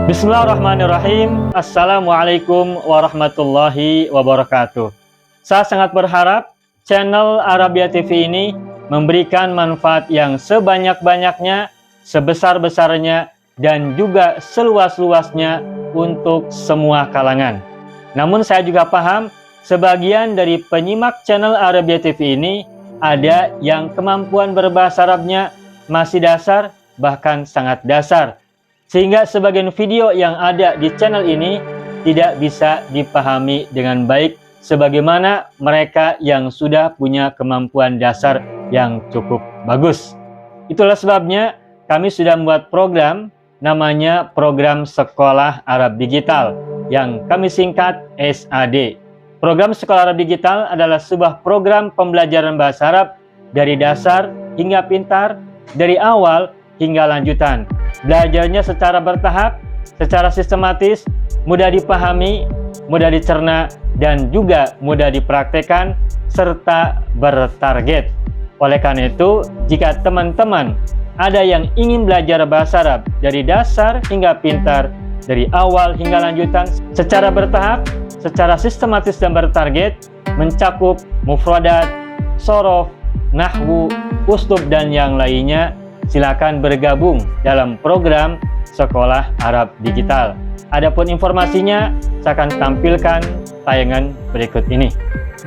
Bismillahirrahmanirrahim. Assalamualaikum warahmatullahi wabarakatuh. Saya sangat berharap channel Arabia TV ini memberikan manfaat yang sebanyak-banyaknya, sebesar-besarnya, dan juga seluas-luasnya untuk semua kalangan. Namun saya juga paham sebagian dari penyimak channel Arabia TV ini ada yang kemampuan berbahasa Arabnya masih dasar, bahkan sangat dasar, sehingga sebagian video yang ada di channel ini tidak bisa dipahami dengan baik sebagaimana mereka yang sudah punya kemampuan dasar yang cukup bagus. Itulah sebabnya kami sudah membuat program namanya Program Sekolah Arab Digital yang kami singkat SAD. Program Sekolah Arab Digital adalah sebuah program pembelajaran bahasa Arab dari dasar hingga pintar, dari awal hingga lanjutan. Belajarnya secara bertahap, secara sistematis, mudah dipahami, mudah dicerna, dan juga mudah dipraktekkan, serta bertarget. Oleh karena itu, jika teman-teman ada yang ingin belajar bahasa Arab dari dasar hingga pintar, dari awal hingga lanjutan, secara bertahap, secara sistematis dan bertarget, mencakup mufradat, shorof, nahwu, uslub, dan yang lainnya, silakan bergabung dalam program Sekolah Arab Digital. Adapun informasinya, saya akan tampilkan tayangan berikut ini.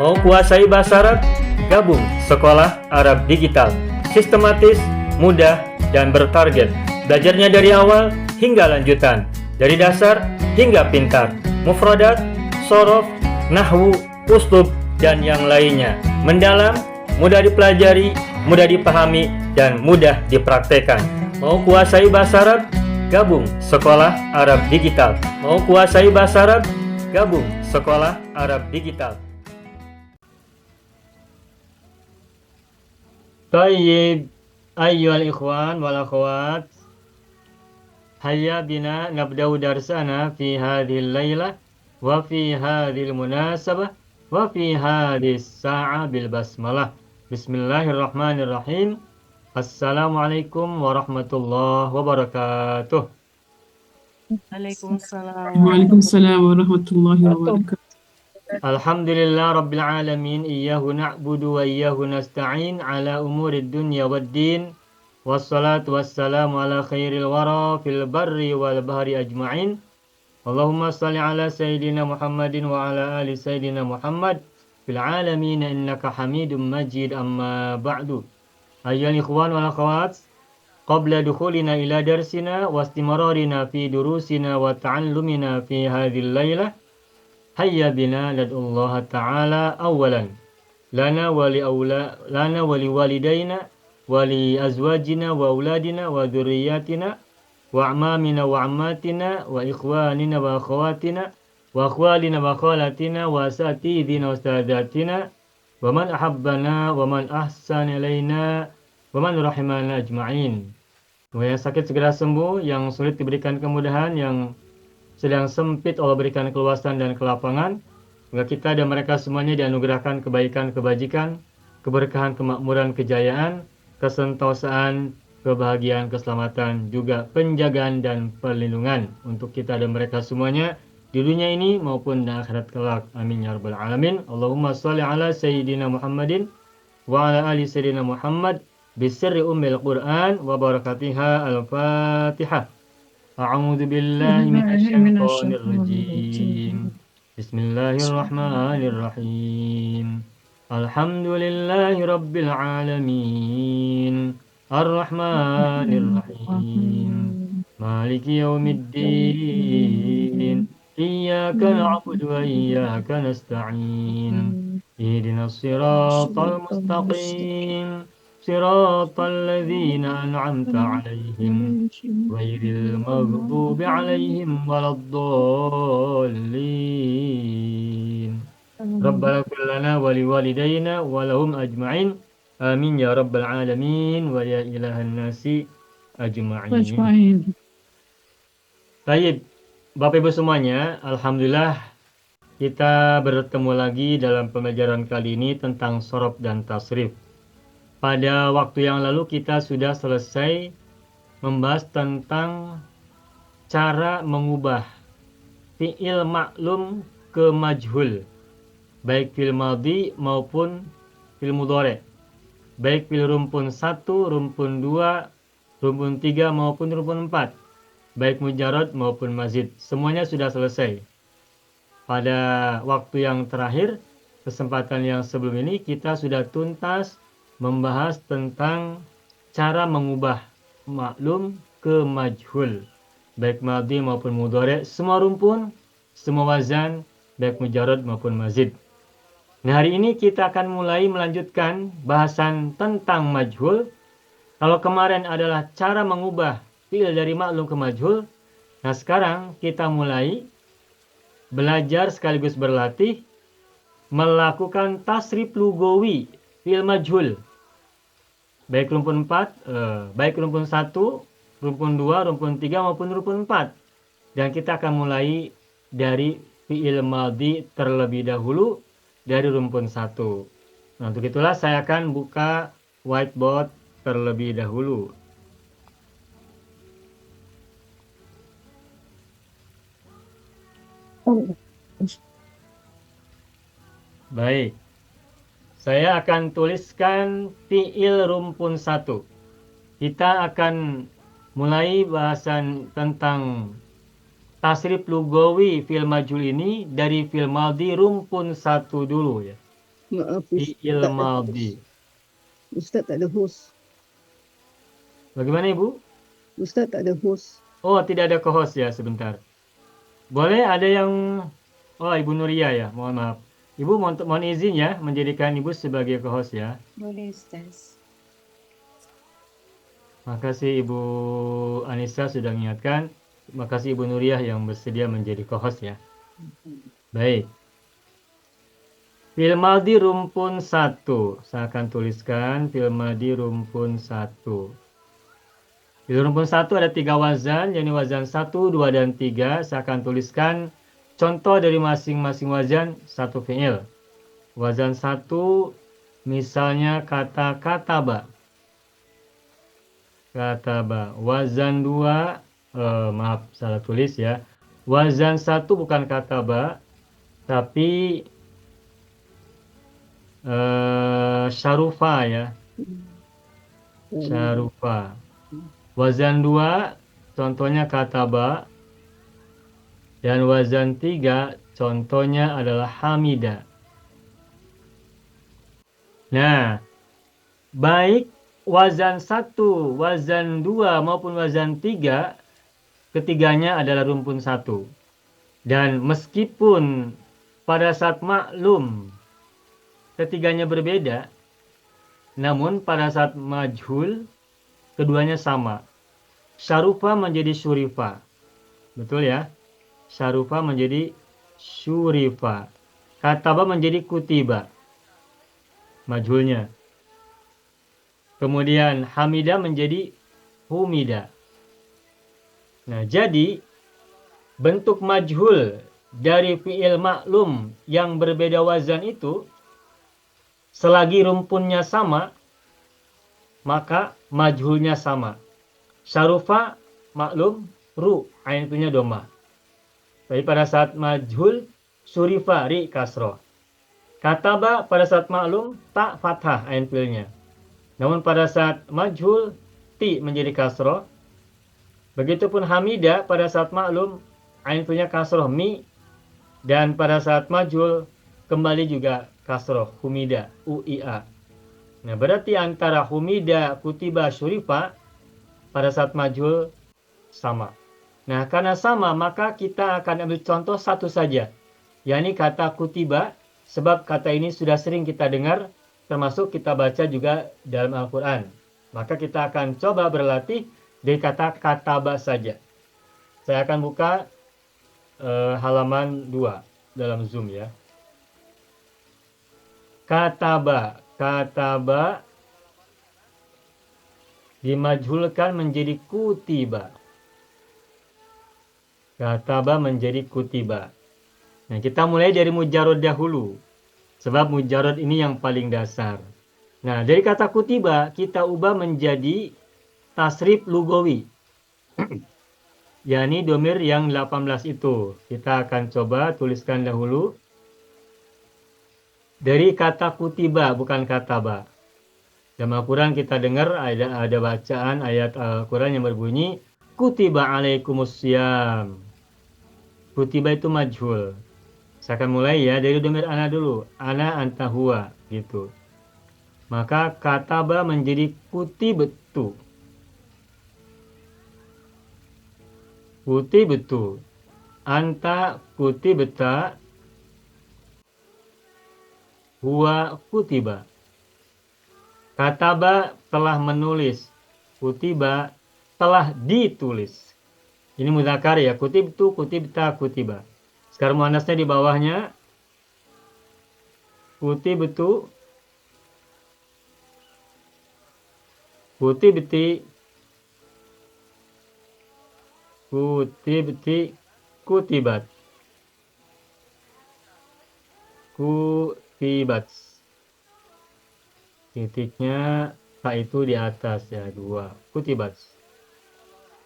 Mau kuasai bahasa Arab? Gabung Sekolah Arab Digital. Sistematis, mudah, dan bertarget. Belajarnya dari awal hingga lanjutan, dari dasar hingga pintar. Mufradat, shorof, nahwu, uslub, dan yang lainnya. Mendalam, mudah dipelajari, mudah dipahami, dan mudah dipraktekkan. Mau kuasai bahasa Arab? Gabung Sekolah Arab Digital. Mau kuasai bahasa Arab? Gabung Sekolah Arab Digital. Tayyib, ayyuhal ikhwan wal akhwat, hayya bina nabda'u darsana fi hadhil laylah wa fi hadhil munasabah wa fi hadhis sa'a bil basmalah. Bismillahirrahmanirrahim. Assalamualaikum warahmatullahi wabarakatuh. Waalaikumsalam. Waalaikumsalam warahmatullahi wabarakatuh. Alhamdulillah rabbil alamin, iyyahu na'budu wa iyyahu nasta'in ala umurid dunya waddin, wassalatu wassalamu ala khairil wara fil barri wal bahri ajma'in. Allahumma salli ala sayyidina Muhammadin wa ala ali sayyidina Muhammad fil alamin innaka hamidum majid, amma ba'du. Ayyuhal ikhwan wal akhwat, qabla dukhulina ila darsina wa istimararina fi durusina wa ta'allumina fi hadhil laylah, hayya bina lad'ullaha ta'ala awalan lana wa li walidayna wa li azwajina wa auladina wa dhurriyyatina wa amamina wa ammatina wa ikhwanina wa akhawatina wa akhwalina wa khalatina wa asatidina wa ustadatina wa man ahabbana wa man ahsana ilaina wa man rahimana ajma'in. Yang sakit segera sembuh, yang sulit diberikan kemudahan, yang sedang sempit Allah berikan keluasan dan kelapangan. Semoga kita dan mereka semuanya dianugerahkan kebaikan, kebajikan, keberkahan, kemakmuran, kejayaan, kesentosaan, kebahagiaan, keselamatan, juga penjagaan dan perlindungan untuk kita dan mereka semuanya di dunia ini maupun di akhirat kelak. Amin ya rabbal alamin. Allahumma shalli ala sayyidina Muhammadin wa ala ali sayyidina Muhammad bisirri ummil Qur'an wa barakatiha. Al-Fatihah. A'udzu billahi minasyaitonir rajim. Bismillahirrahmanirrahim. Alhamdulillahi rabbil alamin. Ar-Rahmanir-Rahim. Maliki yaumiddin. Iyyaka na'budu wa iyyaka nasta'in. Ihdinas siratal mustaqim. Siratal ladzina an'amta 'alaihim ghairil maghdubi 'alaihim waladdallin. Rabbana ighfir lana wa liwalidayna wa lahum ajma'in. Amin ya rabbal alamin wa ya ilahan nasi ajma'in. Baik, Bapak Ibu semuanya, alhamdulillah kita bertemu lagi dalam pembelajaran kali ini tentang shorof dan tasrif. Pada waktu yang lalu kita sudah selesai membahas tentang cara mengubah fi'il maklum ke majhul, baik fi'il madhi maupun fi'il mudhari', baik fi'il rumpun 1, rumpun 2, rumpun 3 maupun rumpun 4, baik mujarrad maupun mazid. Semuanya sudah selesai. Pada waktu yang terakhir, kesempatan yang sebelum ini, kita sudah tuntas membahas tentang cara mengubah maklum ke majhul, baik madhi maupun mudhari', semua rumpun, semua wazan, baik mujarrad maupun mazid. Nah, hari ini kita akan mulai melanjutkan bahasan tentang majhul. Kalau kemarin adalah cara mengubah fi'il dari maklum ke majhul, nah sekarang kita mulai belajar sekaligus berlatih melakukan tasrif lugawi fi'il majhul. Baik rumpun 4, baik rumpun 1, rumpun 2, rumpun 3 maupun rumpun 4. Dan kita akan mulai dari fi'il madhi terlebih dahulu dari rumpun 1. Nah, untuk itulah saya akan buka whiteboard terlebih dahulu. Baik, saya akan tuliskan fi'il rumpun 1. Kita akan mulai bahasan tentang tasrif lugawi fi'il majhul ini dari fi'il madhi rumpun 1 dulu ya. Maaf, Fi'il madhi. Ustaz tak ada host. Bagaimana Ibu? Ustaz tak ada host. Oh, tidak ada co-host ya, sebentar. Boleh ada yang... Oh, Ibu Nuria ya, mohon maaf. Ibu mohon izin ya, menjadikan Ibu sebagai co-host ya. Boleh, Ustaz. Makasih Ibu Anissa sudah mengingatkan. Makasih Ibu Nuriyah yang bersedia menjadi co-host ya. Baik. Fi'il madhi rumpun 1. Saya akan tuliskan fi'il madhi rumpun 1. Fi'il rumpun 1 ada 3 wazan, yakni wazan 1, 2, dan 3. Saya akan tuliskan contoh dari masing-masing wazan satu fi'il. Wazan 1 misalnya kata kataba. Kataba. Wazan 2, maaf salah tulis ya. Wazan 1 bukan kataba, tapi syarufa ya. Syarufa. Wazan 2 contohnya kataba. Dan wazan 3 contohnya adalah hamida. Nah, baik wazan 1, wazan 2 maupun wazan 3, ketiganya adalah rumpun 1. Dan meskipun pada saat maklum ketiganya berbeda, namun pada saat majhul keduanya sama. Syarufa menjadi syurifa. Betul ya? Syarufa menjadi syurifa. Kataba menjadi kutiba. Majhulnya. Kemudian hamida menjadi humida. Nah, jadi bentuk majhul dari fi'il maklum yang berbeda wazan itu, selagi rumpunnya sama, maka majhulnya sama. Syarufa maklum, ru, ain punya doma. Tapi pada saat majhul, syurifa, ri, kasroh. Kataba pada saat maklum, ta, fathah, ain pilnya. Namun pada saat majhul, ti menjadi kasroh. Begitupun hamida pada saat maklum, ain punya kasroh, mi. Dan pada saat majhul, kembali juga kasroh, humida, uia. Nah, berarti antara humida, kutiba, syurifa, pada saat majhul sama. Nah, karena sama, maka kita akan ambil contoh satu saja, yakni kata kutiba, sebab kata ini sudah sering kita dengar, termasuk kita baca juga dalam Al-Quran. Maka kita akan coba berlatih dari kata kataba saja. Saya akan buka halaman 2 dalam Zoom ya. Kataba. Kataba dimajhulkan menjadi kutiba. Kataba menjadi kutiba. Nah, kita mulai dari mujarrad dahulu. Sebab mujarrad ini yang paling dasar. Nah, dari kata kutiba kita ubah menjadi tasrif lugawi. yakni domir yang 18 itu. Kita akan coba tuliskan dahulu. Dari kata kutiba, bukan kataba. Dalam Al-Quran kita dengar ada bacaan ayat Al-Quran yang berbunyi kutiba alaikumusiyam. Kutiba itu majhul. Saya akan mulai ya dari domir ana dulu. Ana anta huwa gitu. Maka kataba menjadi kutibtu. Kutibtu. Anta kutibta. Huwa kutiba. Kataba telah menulis. Kutiba telah ditulis. Ini mudzakkar ya. Kutibtu, kutibta, kutiba. Sekarang muannasnya di bawahnya. Kutibtu, kutibti, kutibti, kutibat. Kutibat. Titiknya tak itu di atas ya, 2. Kutibat.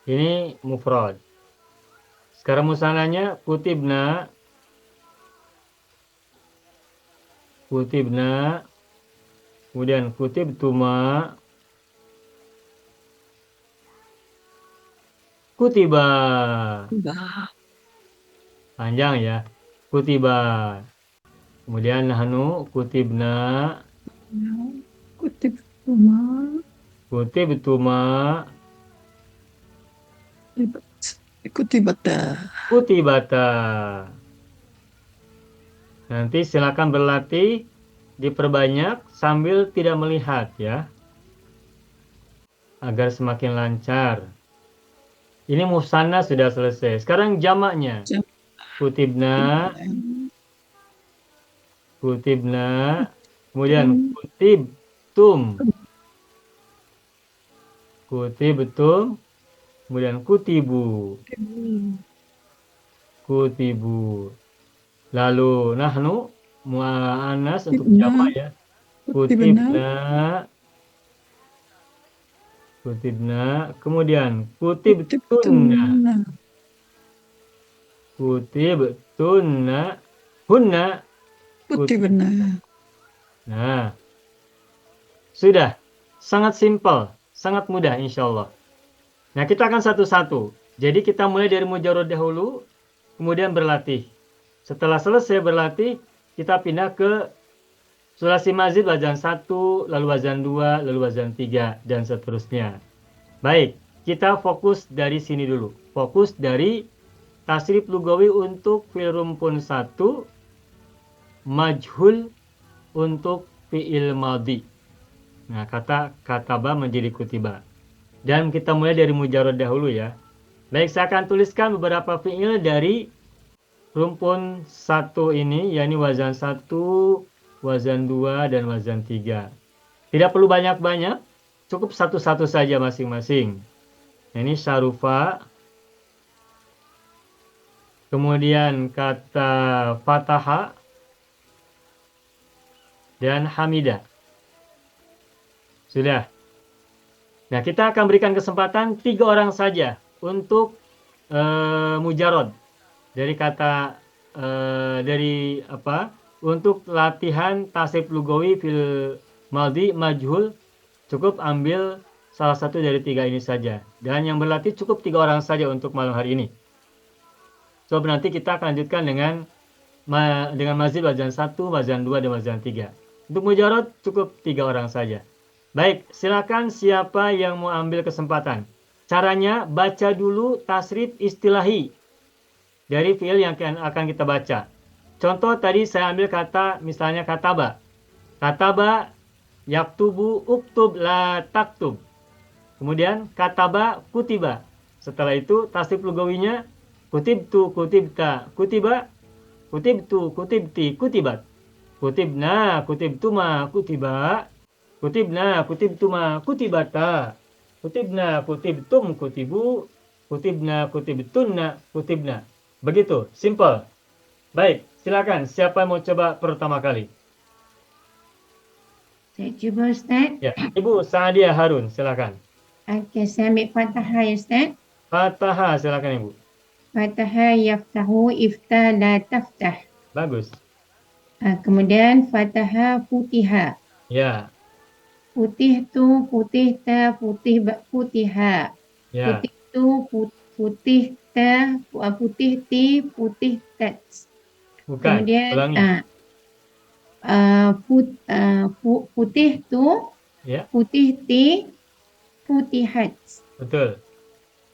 Ini mufrad. Sekarang musananya kutibna. Kutibna. Kemudian kutibtuma. Kutiba. Panjang ya. Kutiba. Kemudian nahnu kutibna. Kutibtuma. Kutibtuma. Kutibata. Kutibata. Nanti silakan berlatih, diperbanyak sambil tidak melihat ya. Agar semakin lancar. Ini musanna sudah selesai. Sekarang jamaknya. Kutibna. Kutibna. Kemudian kutibtum. Kutibtum. Kemudian kutibu. Kutibu. Lalu nahnu mu'annas untuk jamak ya. Kutibna. Kutibna. Kemudian kutibtunna. Kutibtunna. Hunna. Kutibna. Nah. Sudah. Sangat simpel. Sangat mudah insya Allah. Nah, kita akan satu-satu. Jadi kita mulai dari mujarrad dahulu, kemudian berlatih. Setelah selesai berlatih, kita pindah ke sulasi mazid wazan 1, lalu wazan 2, lalu wazan 3, dan seterusnya. Baik, kita fokus dari sini dulu. Fokus dari tasrif lugawi untuk fi'il rumpun 1, majhul untuk fi'il madhi. Nah, kata kataba menjadi kutiba. Dan kita mulai dari mujarrad dahulu ya. Baik, saya akan tuliskan beberapa fi'il dari rumpun 1 ini, yakni wazan 1, wazan 2, dan wazan 3. Tidak perlu banyak-banyak, cukup satu-satu saja masing-masing. Ini syarufa, kemudian kata fataha, dan hamidah. Sudah. Nah, kita akan berikan kesempatan 3 orang saja untuk mujarrad. Dari kata untuk latihan tasrif lugawi fil madhi majhul, cukup ambil salah satu dari 3 ini saja. Dan yang berlatih cukup 3 orang saja untuk malam hari ini. Coba nanti kita akan lanjutkan dengan mazid wazan 1, wazan 2, dan wazan 3. Untuk mujarrad cukup 3 orang saja. Baik, silakan siapa yang mau ambil kesempatan. Caranya baca dulu tasrif istilahi dari fi'il yang akan kita baca. Contoh tadi saya ambil kata, misalnya kataba. Kataba, yaktubu, uktub, la taktub. Kemudian kataba, kutiba. Setelah itu tasrif lugawinya kutibtu, kutibta, kutiba, kutibtu, kutibti, kutibat. Kutibna, kutibtuma, kutiba. Kutibna, kutibtuma, kutibata. Kutibna, kutibtum, kutibu. Kutibna, kutibtunna, kutibna. Begitu, simple. Baik, silakan. Siapa mau coba pertama kali? Saya cuba, Ustaz. Ya, Ibu Saadia Harun, silakan. Okey, saya ambil Fatahah ya, Ustaz. Fataha, silakan Ibu. Fataha yaftahu, iftah la taftah. Bagus. Kemudian fataha futiha. Ya, Putih tu, putih ta, putiha. ya. Putih tu, putih ta, putih ti, putih tat. Bukan. Kemudian Ulangi. putih tu, Ya, putih ti, putihat. betul.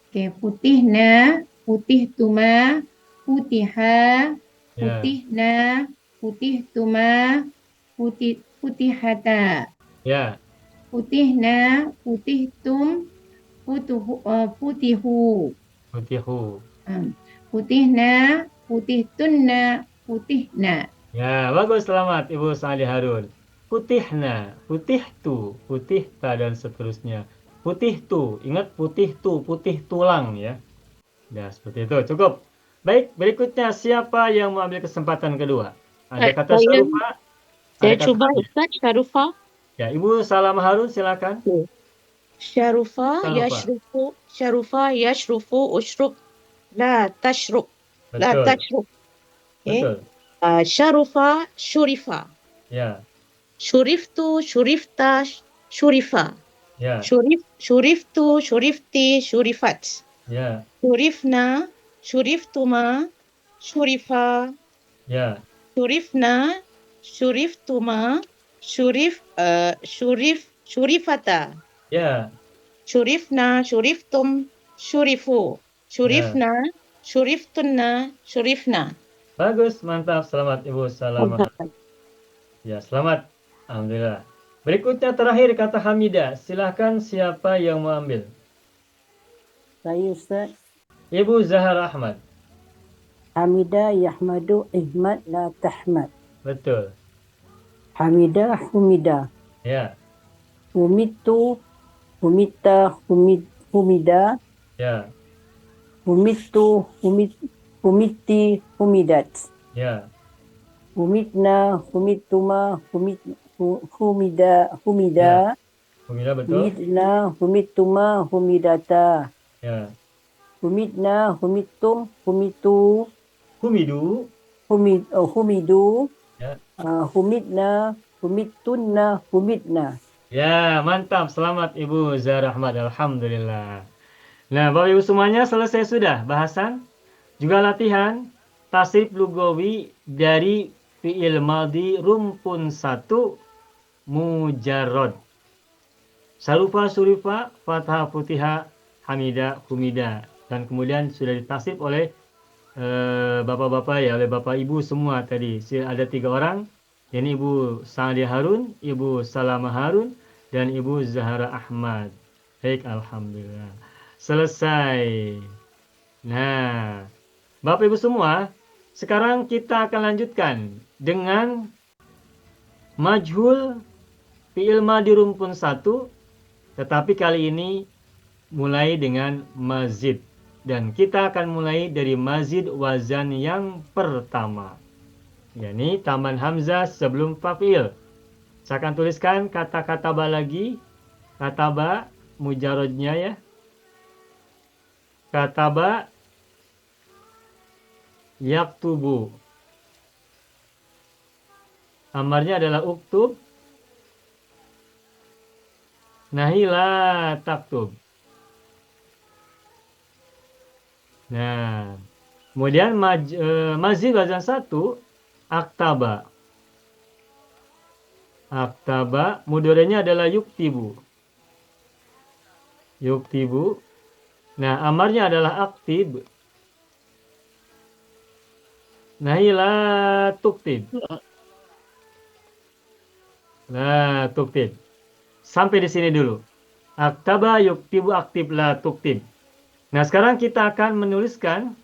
Okey, putih na, putih tuma, putiha, Ya, putih na, putih tuma, putihata. ya. Putih na, putih tum, putihu. Putihu. Putih na, putih tunna, putih na. Ya, bagus, selamat Ibu Sa'adi Harun. Putihna, putih tu, putih ta, dan seterusnya. Putih tu, ingat putih tu, putih tulang ya. Ya, seperti itu, cukup. Baik, berikutnya siapa yang mau ambil kesempatan kedua? Ada kata Saya Syarufa, ada saya kata cuba Hamid. Ustaz Syarufah. Ya, Ibu Salam Harun silakan. Syarufah Syarufa. yashrufu ushrub la tashrub la Betul, tashrub. Okay. betul. Syarufah syurifa. Ya, Syuriftu syurifta syurifa. ya, Syuriftu syurifti syurifat. ya, Syurifna syuriftuma syurifa. ya, Syurifna syuriftuma syurifata. ya, Syurifna, syuriftum, syurifu. ya. Syurifna, syuriftunna, syurifna. Bagus, mantap. Selamat Ibu Salam. Ya, selamat. Alhamdulillah. Berikutnya terakhir kata Hamidah. Silahkan siapa yang mau ambil? Saya Ustaz. Ibu Zahar Ahmad. Hamidah Yahmadu Ihmad la Tahmad. Betul. Hamidah Humida. Ya, Humitu Humita Humida. ya, Humitu Humiti Humidat. ya, Humitna Humituma Humida. Humida betul. Humidna Humituma Humidata. Ya. Humidna Humitum Humitu Humidu. Humidu. Ya. Humidna Humitunna Humidna. Ya, mantap. Selamat Ibu Zahar Ahmad. Alhamdulillah. Nah, Bapak Ibu semuanya selesai sudah bahasan. Juga latihan tasrif lugawi dari fi'il madhi rumpun 1 mujarrad. Sarufa, surifa, fathah, futiha, hamida, humida. Dan kemudian sudah ditasrif oleh bapak-bapak ya, oleh bapak ibu semua tadi. Ada 3 orang, yakni Ibu Sa'adi Harun, Ibu Salamah Harun, dan Ibu Zahra Ahmad. Baik, alhamdulillah. Selesai. Nah, Bapak Ibu semua, sekarang kita akan lanjutkan dengan majhul fi'il madhi rumpun 1, tetapi kali ini mulai dengan mazid. Dan kita akan mulai dari mazid wazan yang pertama, yakni tambahan hamzah sebelum fa'il. Saya akan tuliskan kata-kata ba lagi. Kata ba mujarrodnya ya. Kata ba yaktubu. Amarnya adalah uktub. Nahi la taktub. Nah, kemudian mazid wazan 1 aktaba. Aktaba mudhari'nya adalah yuktibu. Yuktibu. Nah, amarnya adalah aktib. Nahi la tuktib. La tuktib. Sampai di sini dulu. Aktaba yuktibu aktib la tuktib. Nah, sekarang kita akan menuliskan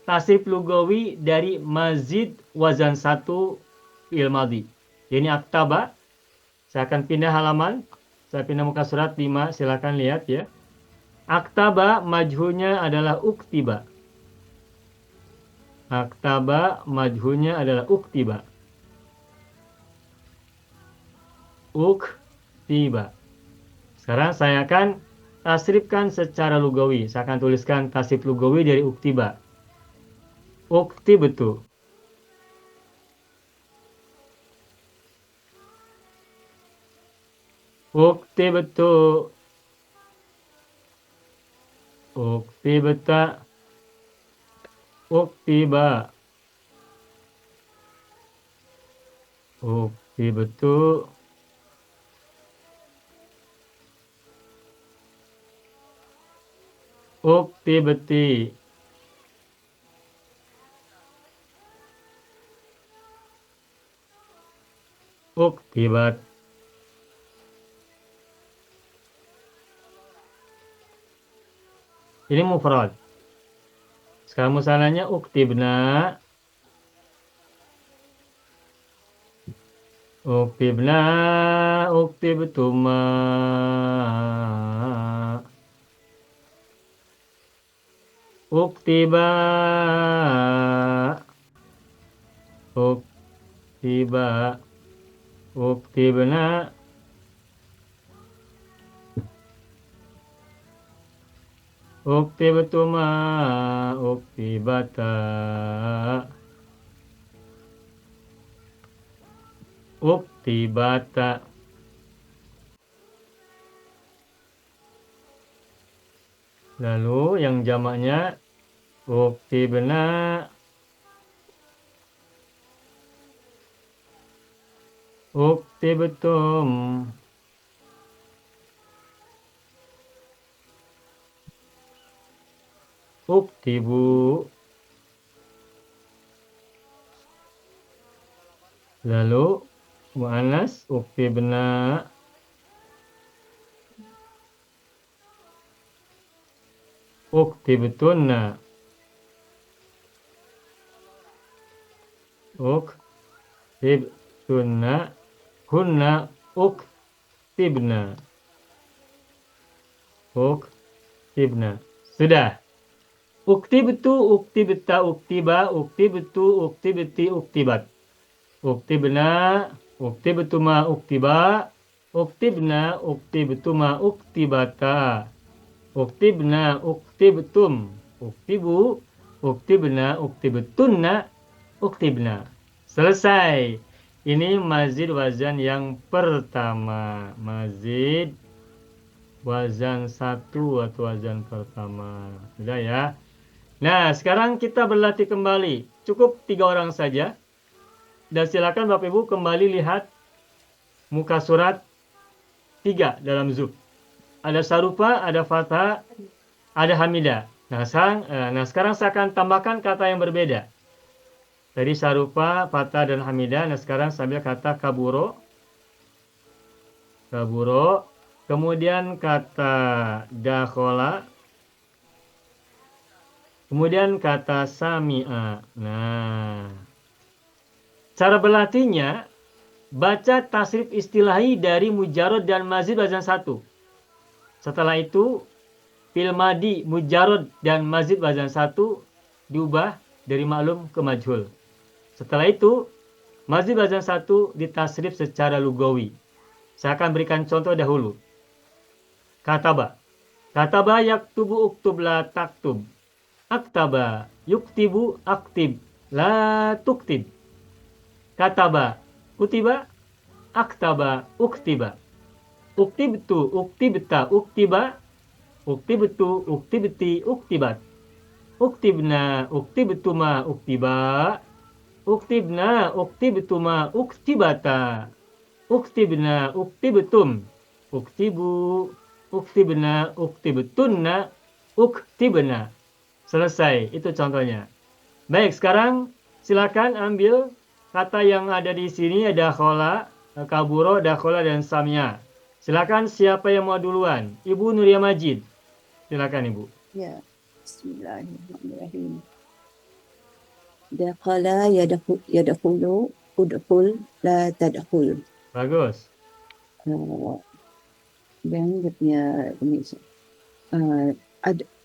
tasrif lugawi dari mazid wazan 1 fi'il madhi. Ini aktaba. Saya akan pindah halaman. Saya pindah muka surat 5. Silakan lihat ya. Aktaba majhunya adalah uktiba. Aktaba majhunya adalah uktiba. Uktiba. Sekarang saya akan tasrifkan secara lugawi. Saya akan tuliskan tasrif lugawi dari uktiba. Uktibtu. Uktibtu. Uktibta. Uktiba. Uktibtu. Uktibti. Uktibat. Ini mufrad. Sekarang musananya uktibna. Uktibna, uktibtuma. Uktiba. Uktiba. Uktibna. Uktibtuma. Uktibata. Uktibata. Lalu yang jamaknya uktibna. Uktibtum. Uktibu. Lalu muannas uktibna. Uktibtunna. Uktibtunna. Kunna uktibna. Uktibna. Sudah. Uktibtu, uktibta, uktiba, uktibtu, uktibti, uktibat. Uktibna, uktibtuma, uktiba, uktibna, uktibtuma, uktibata. Uktibna, uktibtum, uktibu, uktibna, uktibtunna, uktibna. Selesai. Ini mazid wazan yang pertama. Mazid wazan 1 atau wazan pertama. Sudah ya. Nah, sekarang kita berlatih kembali. Cukup 3 orang saja. Dan silakan Bapak Ibu kembali lihat muka surat 3 dalam Zub. Ada sarupa, ada fathah, ada hamidah. Nah, sekarang saya akan tambahkan kata yang berbeda. Tadi sarupa, fathah, dan hamidah. Nah, sekarang saya ambil kata kaburo. Kaburo. Kemudian kata dakhola. Kemudian kata sami'a. Nah, cara berlatihnya, baca tasrif istilahi dari mujarod dan mazid wazan 1. Setelah itu, fil madi, mujarod, dan mazid wazan 1 diubah dari maklum ke majhul. Setelah itu, mazid wazan 1 ditasrif secara lugawi. Saya akan berikan contoh dahulu. Kataba. Kataba yaktubu uktub la taktub. Aktaba yuktibu aktib la tuktib. Kataba kutiba. Aktaba uktiba. Uktibtu uktibta uktiba. Uktibtu uktibti uktibat. Uktibna uktibtuma uktiba. Uktibna uktibtuma uktibata. Uktibna uktibtum. Uktibu. Uktibna uktibtunna. Uktibna. Selesai. Itu contohnya. Baik, sekarang silakan ambil kata yang ada di sini. Ada khola, kaburo, dakhola, dan samia. Silakan siapa yang mau duluan? Ibu Nuria Majid. Silakan Ibu. Ya, bismillahirrahmanirrahim. Dakhala yadkhulu, udkhul, la tadkhul. Bagus. Dan dia punya ini.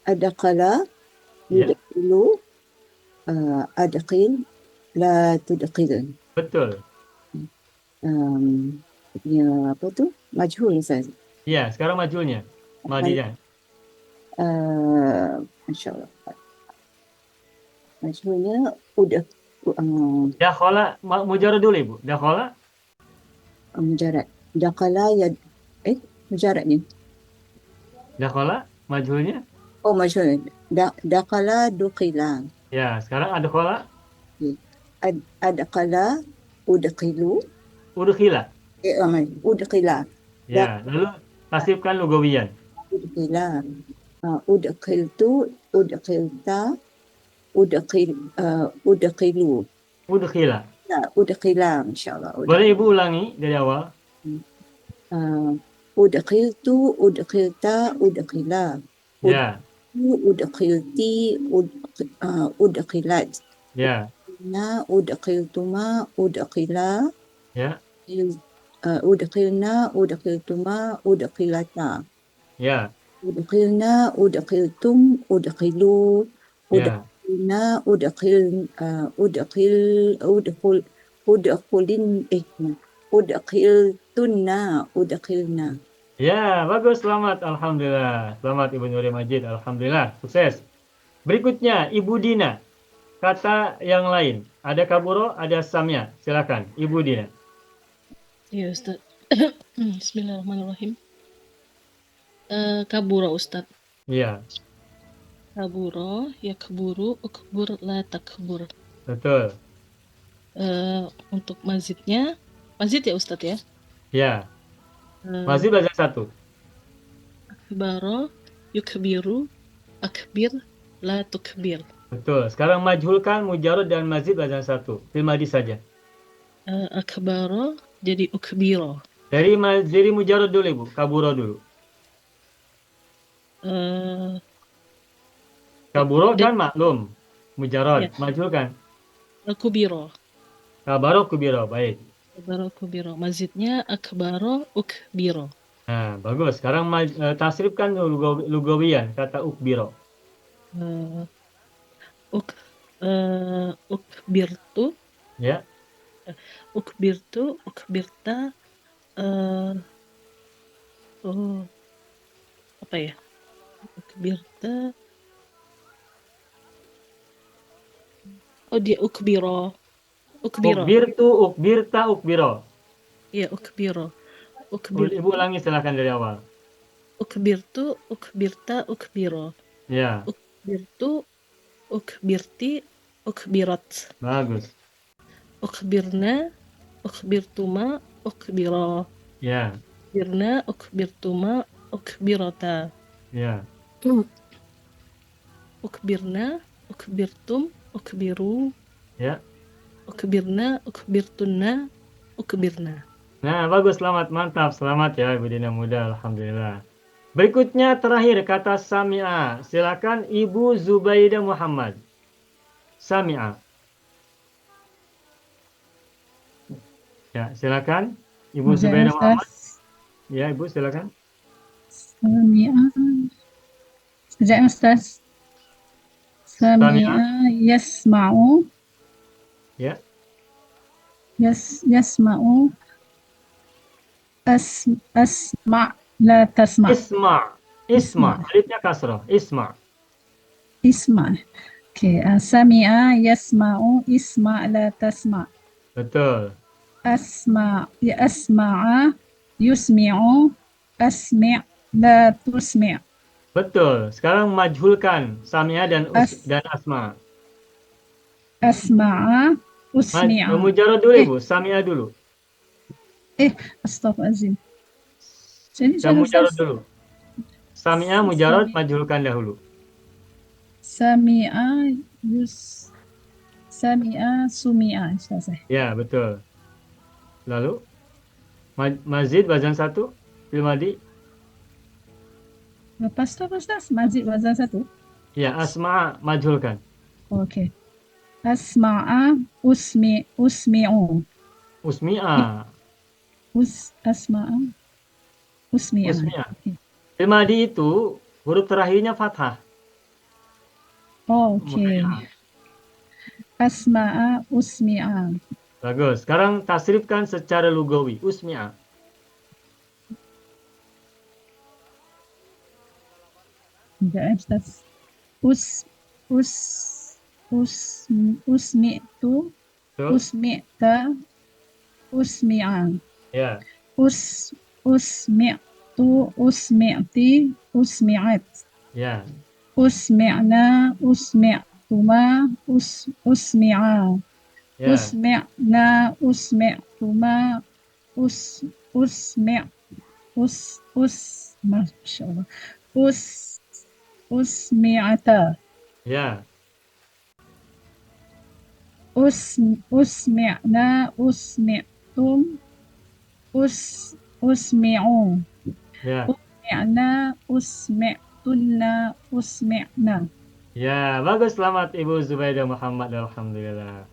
Adakhala, Ya. yudkhulu, adkhil, la tudkhil. Betul. Dia punya apa tu? Majhul Ustaz. Ya, sekarang majulnya. Madinya. Masya Allah. Majhulnya udah Dakhala mujarrad dulu Ibu. Dakhala mujarad. Dakhala ya mujarad ni. dakhala majhulnya. Oh majhul. Dakhala duqila. Ya, sekarang adkhala Adqala udqilu. udkhila. Udqila. Ya, lalu tasrifkan lugawiyan. Udqila. Udqiltu. Udqilta. Udqilu. Udkhila. Ya, udqila insyaAllah. Boleh Ibu ulangi dari awal? Udqiltu. Udqilta. Udqila. Ya, Udqilti. Udqilat. ya, Udqiltuma. Udqila. ya, Udqilna. Udqiltuma. Udqilata. ya, Udqilna. Udqiltum. Udqilu. ya. Udqilna. Udqiltunna. Udqilna. Ya, bagus, selamat. Alhamdulillah. Selamat Ibu Nuri Majid. Alhamdulillah, sukses. Berikutnya, Ibu Dina. Kata yang lain. Ada kaburo, ada samya. Silakan, Ibu Dina. Ya Ustaz. Bismillahirrahmanirrahim. Kabura Ustaz. Iya, Kabura, yakburu, ukbur, la takbur. betul. Untuk mazidnya, mazid ya Ustaz ya? Ya, Eh, masih belajar satu. Akbaro, yukbiru, akbir, la tukbir. Betul. Sekarang majhulkan mujarrad dan mazid belajar satu. Fil madi saja. Akbaro, jadi ukbiro. Dari mujarrad dulu Ibu, kaburo dulu. Eh, Kaburo kan maklum. Mujarrad, Ya. majhulkan. Kubiro. Kabaro kubiro, baik. Akbaro, kubiro. Mazidnya akbaro, ukbiro. Nah, bagus. Sekarang tasrifkan lugawiyan kata ukbiro. Eh, ukbirtu, Ya, ukbirtu, ukbirta, apa ya? Ukbirta, dia ukbiro. ukbirta, ukbiro. Iya, ukbiro. Ibu ulangi silakan dari awal. Ukbirtu, ukbirta, ukbiro. Ya, Ukbirtu, ukbirti, ukbirat. bagus. Ukbirna, ukbirtuma, ukbiro. Ya, Ukbirna, ukbirtuma, ukbirata. ya, Ukbirna, ukbirtum, ukbiru. ya. Ukbirna, ukbirtunna, ukbirna. Nah, bagus, selamat, mantap, selamat ya Ibu Dina Muda, alhamdulillah. Berikutnya terakhir kata sami'a. Silakan Ibu Zubaidah Muhammad. Sami'a. Ya, silakan Ibu Zubaidah Muhammad. Ya, Ibu silakan. Sami'a. Sekejap Ustaz. Sami'a yasma'u. Ya. Yasma'u. Asma' la tasma'. Isma. Alifnya kasrah. Isma. Isma'. Okay. Sami'a yasma'u. Isma' la tasma'. Betul. Asma'a yusmi'u. Asmi' la tusmi'. Betul. Sekarang majhulkan sami'a dan asma. Asma'a usmi'a. Mujarrad dulu Ibu, sami'a dulu. Astaghfirullahaladzim. Dan mujarrad dulu. Sami'a mujarrad majhulkan dahulu. Sami'a sumi'a. Ya, betul. Lalu mazid wazan satu fil madi. Lepas tu apa Ustaz? Mazid wazan satu. Ya, asma'a majhulkan. Okey. Asma'a usmi'u. Usmi'a. Asma'a usmi'a. Usmi'a. Okay. Fil madi itu huruf terakhirnya fathah. Oh, okey. Makanya. Asma'a usmi'a. Bagus. Sekarang tasrifkan secara lugawi. Usmi'a. ده أستاذ أس أس أس أسمعت Tuh. أسمعت أسمع Ya. أس أسمعت أسمعت أسمعت Ya. أسمعنا أسمعتما أسمعا Ya. أسمعنا أسمعتما أسمع ما شاء الله أسمعتا Ya. أسمعنا أسمعتم أسمعوا Ya. أسمعنا أسمعتن أسمعنا. Ya, bagus, selamat Ibu Zubaidah Muhammad, alhamdulillah.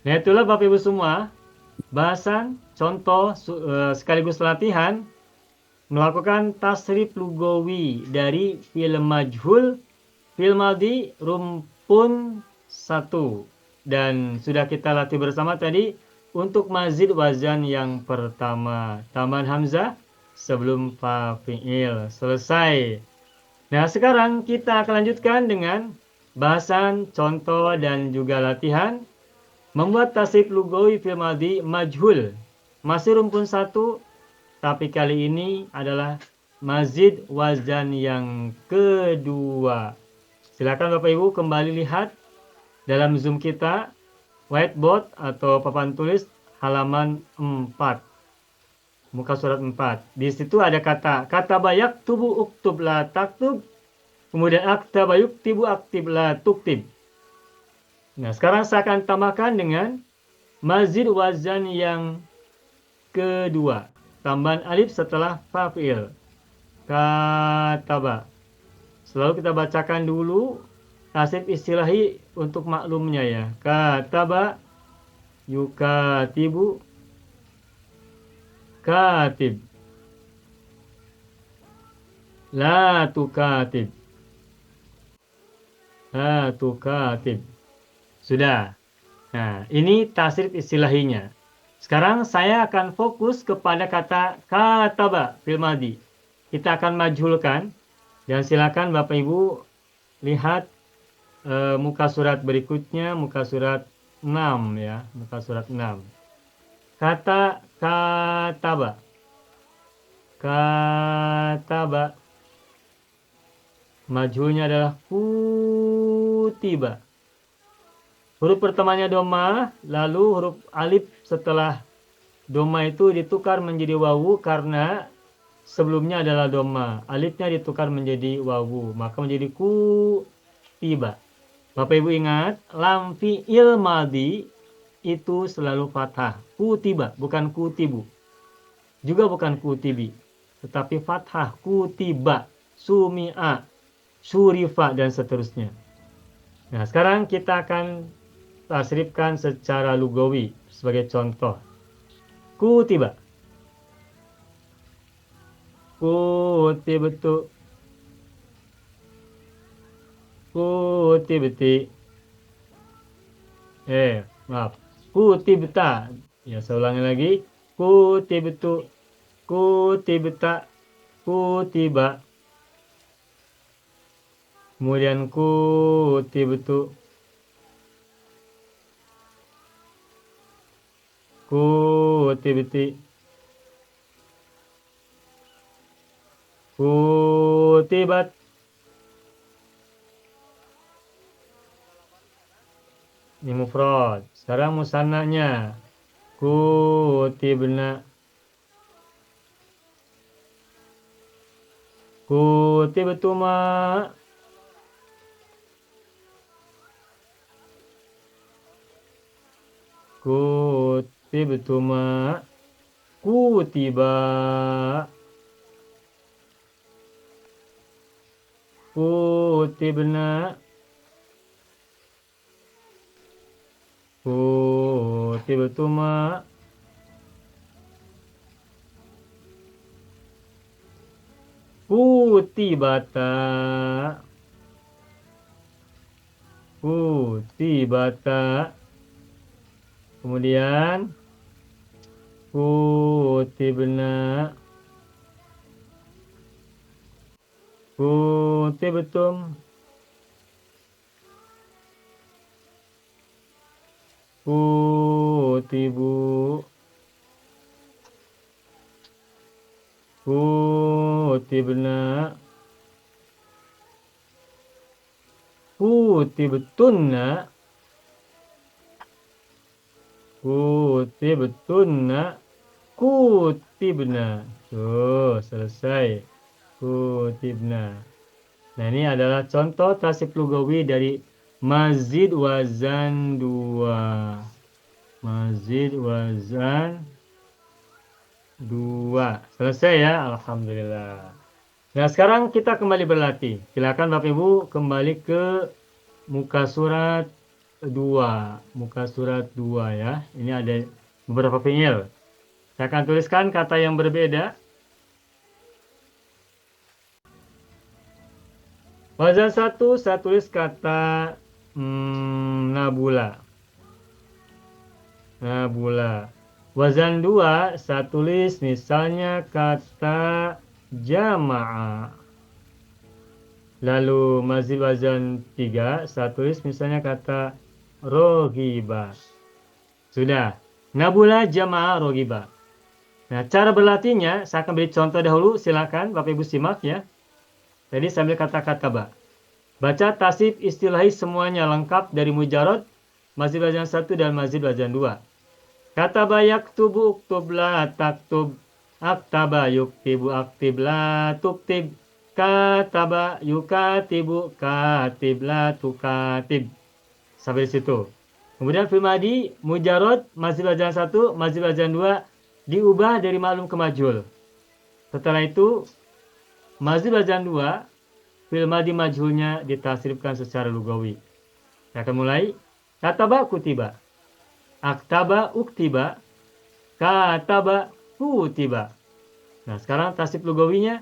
Nah, itulah Bapak Ibu semua, bahasan, contoh, sekaligus latihan melakukan tasrif lugawi dari fi'il majhul, fi'il madhi, rumpun 1. Dan sudah kita latih bersama tadi untuk mazid wazan yang pertama, tambahan hamzah sebelum fa fi'il. Selesai. Nah, sekarang kita akan lanjutkan dengan bahasan, contoh, dan juga latihan membuat tasrif lugawi fi'il madhi majhul. Masih rumpun 1, tapi kali ini adalah mazid wazan yang kedua. Silakan Bapak Ibu kembali lihat dalam Zoom kita, whiteboard atau papan tulis halaman 4. Muka surat 4. Di situ ada kata bayak tubu uktub la taktub. Kemudian aktaba yuktibu aktib la tuktib. Nah, sekarang saya akan tambahkan dengan mazid wazan yang kedua. Tambahan alif setelah fa fi'il. Kataba. Selalu kita bacakan dulu tasrif istilahi untuk maklumnya ya. Kataba yukatibu katib. La tukatib. La tukatib. Sudah. Nah, ini tasrif istilahinya. Sekarang saya akan fokus kepada kata kataba fil madhi. Kita akan majhulkan dan silakan Bapak Ibu lihat muka surat berikutnya, muka surat 6 ya, muka surat 6. Kata kataba. Kataba. Majhulnya adalah kutiba. Huruf pertamanya doma, lalu huruf alif setelah doma itu ditukar menjadi wawu karena sebelumnya adalah doma. Alifnya ditukar menjadi wawu, maka menjadi kutiba. Bapak Ibu ingat, lam fi'il madhi itu selalu fathah. Kutiba, bukan kutibu. Juga bukan kutibi, tetapi fathah. Kutiba, sumi'a, surifa, dan seterusnya. Nah, sekarang kita akan tasrifkan secara lugawi sebagai contoh. Kutiba. Kutibtu. Kutibti. Maaf. Kutibta. Ya, saya ulangi lagi. Kutibtu. Kutibta. Kutiba. Kemudian kutibtu. Kutibti. Kutibat. Ini mufrad. Sekarang musannanya. Kutibna. Kutibtuma. Kutibtuma. Kutiba. Kutibna. Kutibtuma. Kutibata. Kutibata. Kemudian kutibna. Kutibna. Kutibtum. Kutibu. Kutibna. Kutibtunna. Kutibtunna. Kutibna. Tuh, selesai. Kutibna. Nah, ini adalah contoh tasrif lugawi dari mazid wazan 2. Mazid wazan 2. Selesai ya, alhamdulillah. Nah, sekarang kita kembali berlatih. Silakan Bapak Ibu kembali ke muka surat 2. Muka surat 2 ya. Ini ada beberapa fiil. Saya akan tuliskan kata yang berbeda. Wazan 1, saya tulis kata nabula. Nabula. Wazan 2, saya tulis misalnya kata jama'a. Lalu mazid wazan 3, saya tulis misalnya kata rogiba. Sudah. Nabula, jama'a, rogiba. Nah, cara berlatihnya, saya akan beri contoh dahulu. Silakan Bapak Ibu simak ya. Jadi sambil kata-kata baca tasrif istilahi semuanya lengkap dari mujarad, mazid wazan 1 dan mazid wazan 2. Kataba yaktubu uktub la taktub. Aktaba yuktibu aktib la tuktib. Kataba yukatibu katib la tukatib. Sampai di situ. Kemudian fi'il madhi mujarad mazid wazan 1, mazid wazan 2 diubah dari ma'lum ke majhul. Setelah itu mazid wazan 2, fi'il madhi majhulnya ditasrifkan secara lugawi. Saya akan mulai. Kataba kutiba. Aktaba uktiba. Kataba kutiba. Nah, sekarang tasrif lugawinya.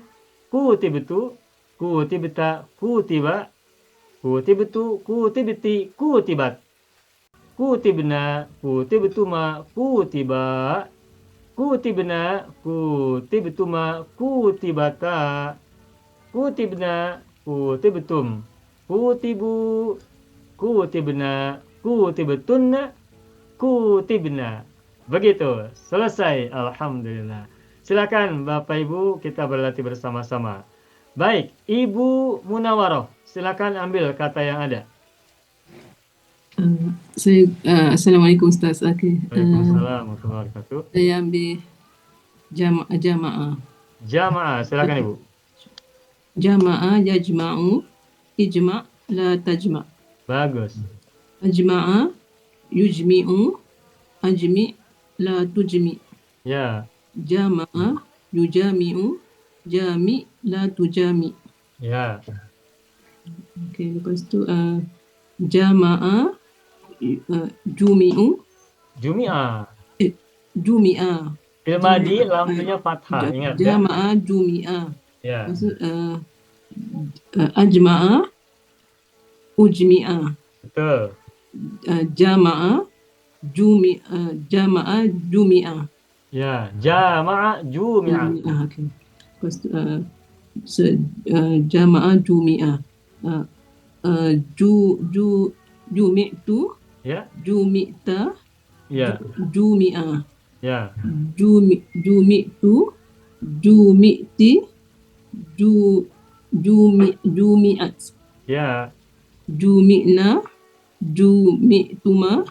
Kutibtu, kutibta, kutiba. Kutibtu, kutibti, kutibat. Kutibna, kutibtuma, kutiba. Kutibna, kutibtuma, kutibata. Kutibna, kutibtum, kutibu, kutibna, kutibtunna, kutibna. Begitu, selesai. Alhamdulillah. Silakan Bapak Ibu kita berlatih bersama-sama. Baik, Ibu Munawaroh, silakan ambil kata yang ada. Assalamualaikum Ustaz. Waalaikumsalam warahmatullahi wabarakatuh. Saya ambil jamaah. Jamaah, silakan Ibu. Jamaah yajma'u, ijma' la tajma'. Bagus. Ajma'a yujmi'u, ajmi' la tujmi'. Ya, Jama'a yujami'u, jami' la tujami'. ya. Okey, lepas tu jama'a jumi'u, Jumi'ah. jumi'a. Fi'il madhi lampunya fathah, ingat ya? Jama'a jumi'a. Ya, Lepas tu ajma'a ujmi'a. betul. Jama'a jama'a jumi'a. Ya, jama'a jumi'ah. Okey. Lepas tu jama'a jumi'a. Jumi'tu, Ya, jumi'ta, ya, jumi'a. ya. Jumi'tu, jumi'ti, jumi'at. Ya, Jumi'na, jumi'tuma,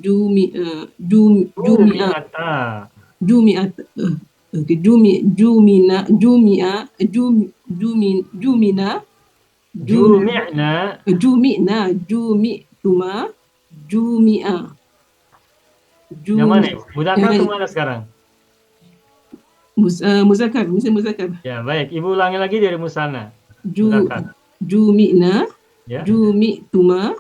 jumi'a, jumi'ata. jumi'at. Okay, jumina, jumina, Jumi'na. jumi'na, jumi'tuma, jumi'a. Yang mana? Mudzakkar atau mana sekarang? Muzakkar, muzakkar. Ya, baik. Ibu ulangi lagi dari musanna. Mudzakkar. Jumi'na, Ya, jumi'tuma,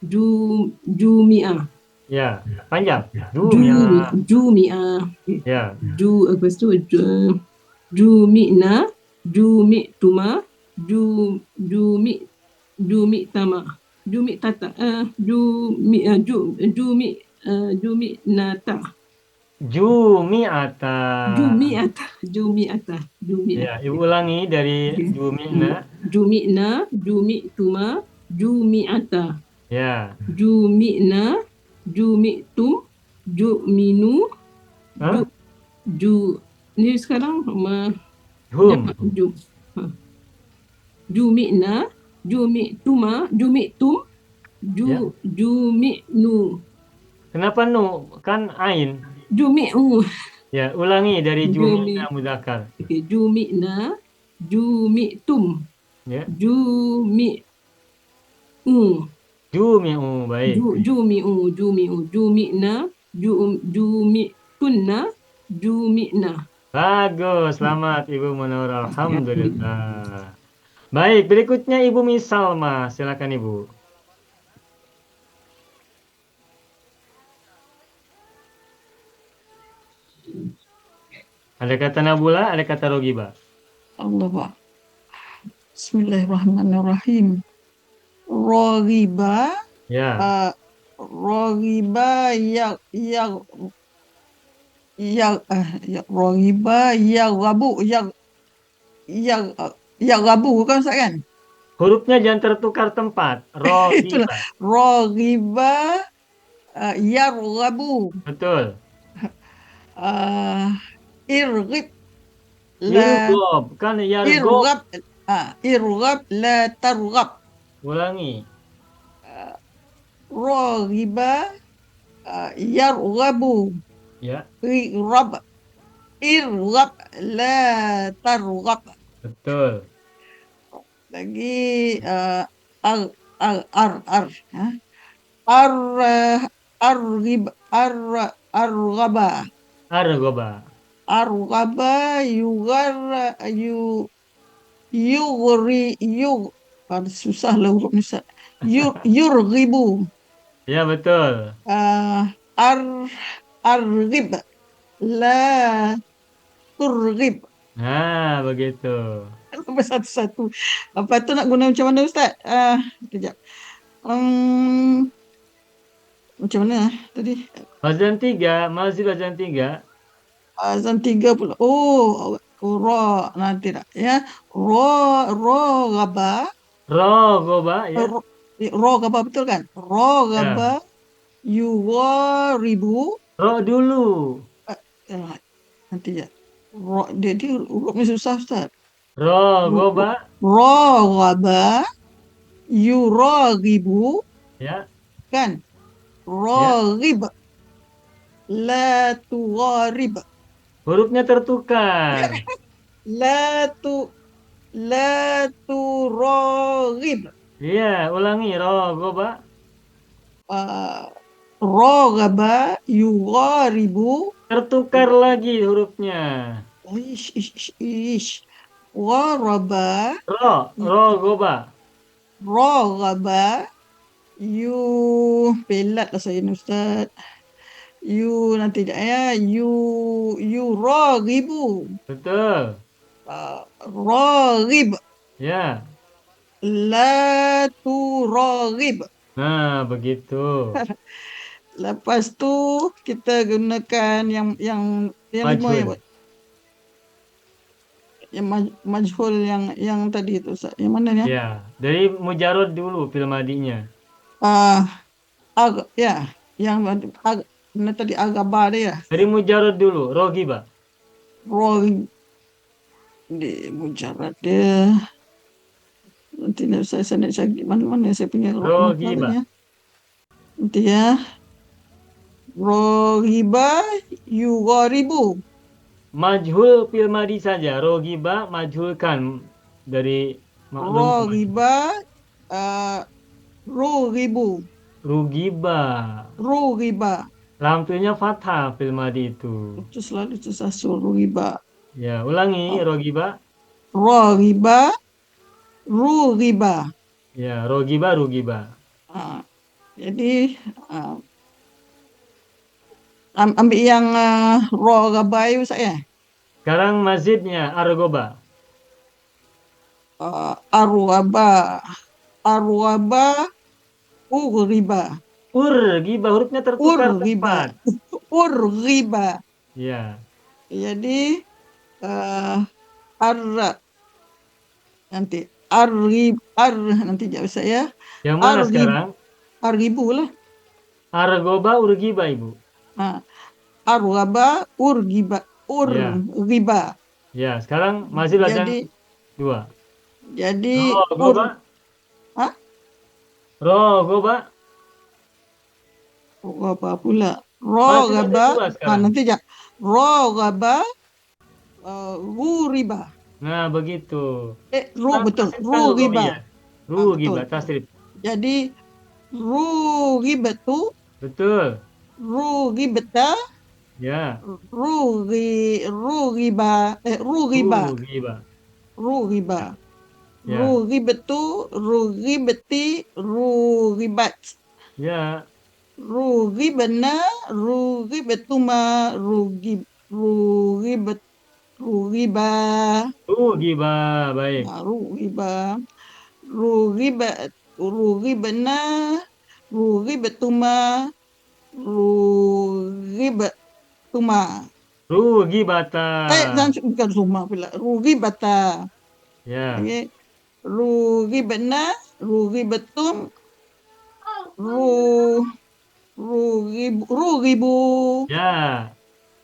jumi'a. ya. Panjang. Jumi'ah. Jumi'a. Ya, Lepas tu jumi'na, jumi'tuma, jumi'tama, jumi'tata, jumi'nata, Jumi'ata. Jumi'ata. Jumi'ata. Jumi'ata. Ya, Ibu ulangi dari Okey. jumi'na. Jumi'na, jumi'tuma, jumi'ata. Ya. Jumi'na, jumi'tum, ju'minu, Hah? ni sekarang Hum. Jumi'na, jumi'tuma, jumi'tum, Ya. jumi'nu, Kenapa nu? Kan ain. jumi'u. Ya, ulangi dari Jumi. jumi'na mudzakkar. Okey, jumi'na, jumi'tum, Ya. jumi'u, Jumi'u, baik. jumi'u, jumi'na, jumi'tunna, jumi'na. Bagus, selamat Ibu Munawwar. Alhamdulillah. Baik, berikutnya Ibu Misalma, silakan Ibu. Ada kata Nabula, ada kata Rogiba. Allah. Bismillahirrahmanirrahim. Raghiba, Ya, raghiba raghiba rabu kan Ustaz kan? hurufnya jangan tertukar tempat. Itulah. Rogiba. Raghiba yarghabu, Betul. irghib la Irgob, kan yargob. irghab, irghab la targhab. Ulangi. Raghiba yarghabu, Ya, irghab la targhab. betul. Lagi arghib arghaba Argoba. susah lah huruf ni Ustaz. Yurghibu, Ya, betul. arghib la turghib. Nah, begitu. Apa satu-satu. Apa tu nak guna macam mana Ustaz? Kejap. Macam mana tadi? Wazan 3, mazid wazan 3. Azan 3 pula. Ra nanti tak ya. Gaba. Rogoba, ya. Gaba betul kan? Gaba ribu. Ro dulu. Nanti ya. Dia huruf ni susah Ustaz. Rogoba. Gaba ribu Ya. kan? Raghib la tugharib. Hurufnya tertukar. La turaghib. Iya, ulangi. Rogoba. Raghaba yugharibu. Tertukar lagi hurufnya. Gharaba Rogoba. raghaba pelat lah saya ni Ustaz. Nanti tak ya. Raghibu. Betul. Raghib Ya. la turaghib. Nah, begitu. Lepas tu kita gunakan yang lima Majhul. yang majhul yang tadi tu Ustaz. Yang mana ni? Ya, dari mujarod dulu filmadinya. Yang mana tadi agaba dia. Dari mujarod dulu, rogiba. Di mujarad dia. Nanti saya nak cari mana saya punya Rogiba. Nanti ya. Rogiba yugharibu. Majhul filmadi saja. Rogiba majhulkan dari maklum. Rogiba rughibu. Rugiba. Lampirnya fathah filmadi itu. Itu selalu tersasul rughiba. Ya, ulangi rogiba. Rughiba rughiba. Ya, rugiba. Jadi ambil yang ragabayu saya. Sekarang mazidnya argoba. Arwaba ugriba. Urgiba, hurufnya tertukar tempat. Urgiba Ya. Jadi arra nanti nanti jawab saya Yang mana argib sekarang? argibu lah. Argoba, urgiba, Ibu. Nah, arwaba Ya. urgiba. Ya, sekarang masih bacaan Jadi 2. jadi Rogoba. Hah? Rogoba. apa pula? Masih baca Rogaba. 2 sekarang. Nanti ya. Rogaba ruriba. Nah, begitu. Betul. Tasrifkan Rugiba. lugawiyah. Rugiba, Betul. tasrif. Jadi rugibatu, Betul. rugibata, Ya. rugiba, Rugiba. rugiba. Ya. Rugibatu, rugibati, rugibat. Ya. Rugibana, rugibatuma, rugiba. Rugiba, baik. Nah, rugibana, rugibatuma, rugibatuma. Rugibata. Bukan suma pula. Rugibata. Ya. Okay. Rugibana, rugibatum, rugibu, Ya.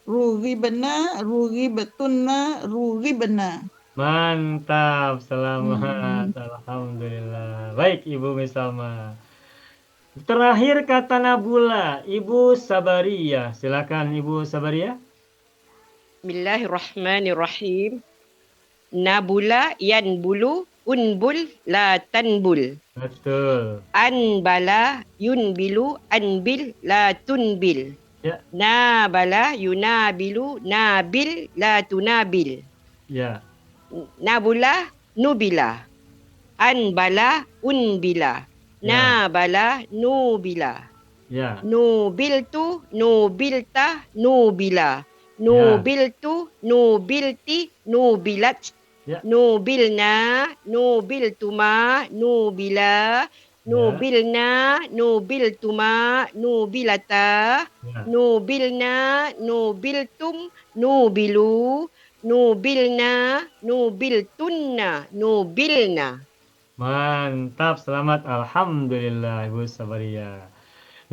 rugibana, rugibatuna, rugibana. Mantap, selamat. Alhamdulillah. Baik, Ibu Misalma. Terakhir kata Nabula, Ibu Sabaria. Silakan Ibu Sabaria. Bismillahirrahmanirrahim. Nabula yanbulu unbul la tanbul. Betul. Anbala yunbilu anbil la tunbil. Ya. Nabala yunabilu nabil la tunabil. Ya. Nabula nubila. Anbala unbila. Ya. Nabala nubila. Ya. Nubiltu nubilta nubila. Nubiltu nubilti nubilat. Ya. Nubilna nubiltuma nubila. Nubilna nubiltuma nubilata. Ya. Nubilna nubiltum nubilu. Nubilna nubiltunna nubilna. Mantap, selamat. Alhamdulillah, Ibu Sabaria.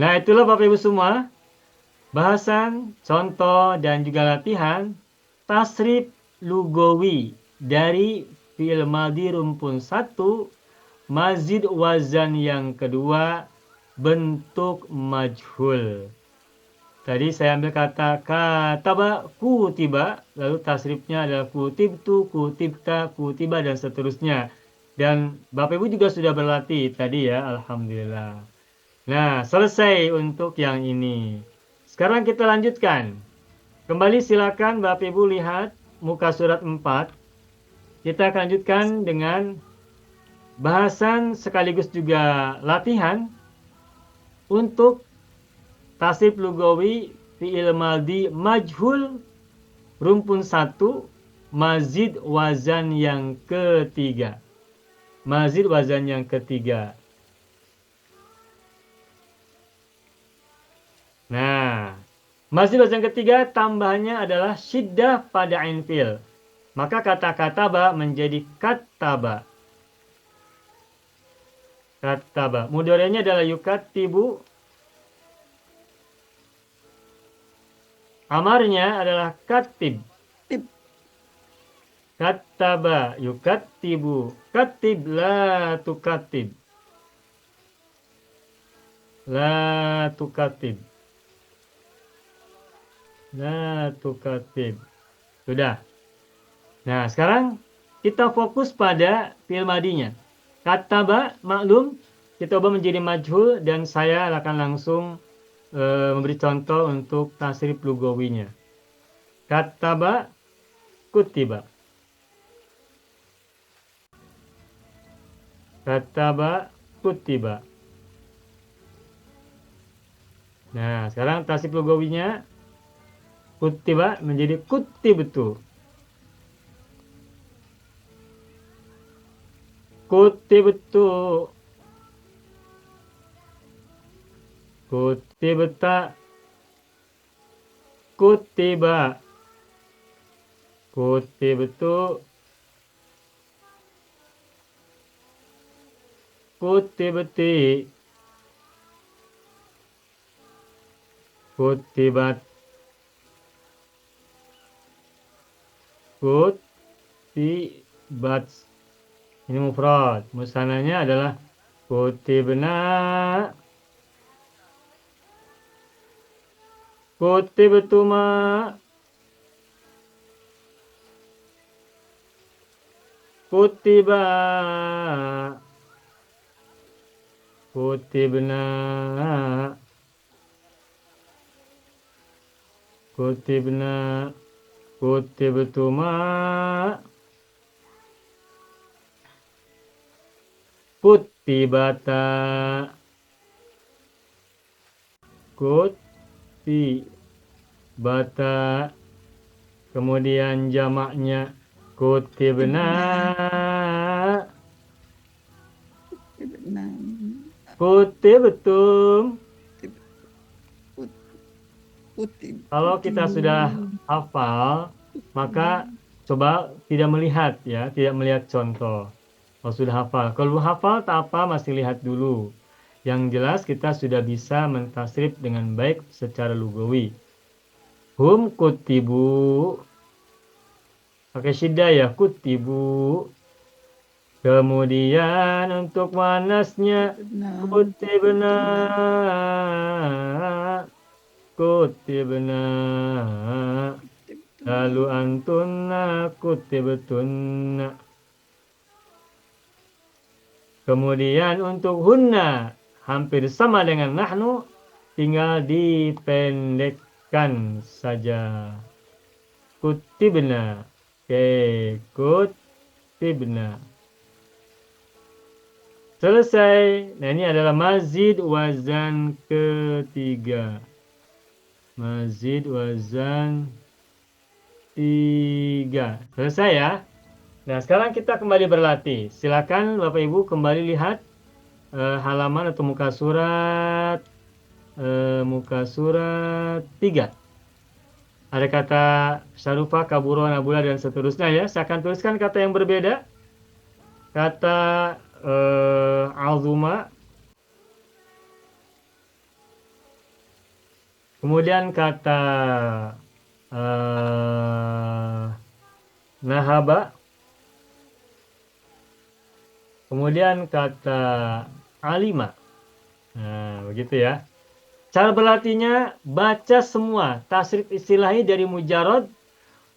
Nah, itulah Bapak Ibu semua, bahasan, contoh, dan juga latihan tasrif lugawi dari fi'il madhi rumpun 1, mazid wazan yang kedua, bentuk majhul. Tadi saya ambil kata kataba, kutiba, lalu tasrifnya adalah kutibtu, kutibta, kutiba, dan seterusnya. Dan Bapak Ibu juga sudah berlatih tadi ya, alhamdulillah. Nah, selesai untuk yang ini. Sekarang kita lanjutkan. Kembali silakan Bapak Ibu lihat muka surat 4. Kita akan lanjutkan dengan bahasan sekaligus juga latihan untuk tasrif lugawi fi'il madhi majhul rumpun 1, mazid wazan yang ketiga. Mazid wazan yang ketiga. Nah, mazid wazan ketiga tambahannya adalah syiddah pada ain fi'il. Maka kata kataba menjadi kataba. Kataba. Mudhari'nya adalah yukatibu. Amarnya adalah katib. Kataba yukatibu. Katib la tukatib. La tukatib. La tukatib. Sudah. Nah, sekarang kita fokus pada fi'il madinya. Kataba maklum kita ubah menjadi majhul dan saya akan langsung memberi contoh untuk tasrif lugawinya. Kataba kutiba. Kataba kutiba. Nah, sekarang tasrif lugawinya kutiba menjadi kutibtu. Kutibtu. Kutibta. kutiba. Kutibtu. Kutibti. Kutibat. Kutibat. Ini mufrad. Musananya adalah kutibna. Kutibtuma. Kutiba. Kutibna. Kutibna. Kutibtuma. Kutibata. Kutibata. Kemudian jamaknya kutibna. Kutibtum. Kalau kita sudah hafal, maka coba tidak melihat ya, tidak melihat contoh. Kalau sudah hafal, kalau belum hafal tak apa, masih lihat dulu. Yang jelas kita sudah bisa mentasrif dengan baik secara lugawi. Hum kutibu. Pakai syiddah ya, kutibu. Kemudian untuk manasnya kutibna. Kutibna. Lalu antunna kutibtunna. Kemudian untuk hunna hampir sama dengan nahnu, tinggal dipendekkan saja. Kutibna. Oke, kutibna. Selesai. Nah, ini adalah mazid wazan ketiga. Mazid wazan 3. Selesai ya. Nah, sekarang kita kembali berlatih. Silakan Bapak Ibu kembali lihat halaman atau muka surat 3. Ada kata Syarufa, Kaburo, Nabula, dan seterusnya ya. Saya akan tuliskan kata yang berbeda. Kata Azuma. Kemudian kata Nahaba. Kemudian kata Alima. Nah, begitu ya. Cara berlatihnya, baca semua tasrif istilahi dari mujarad,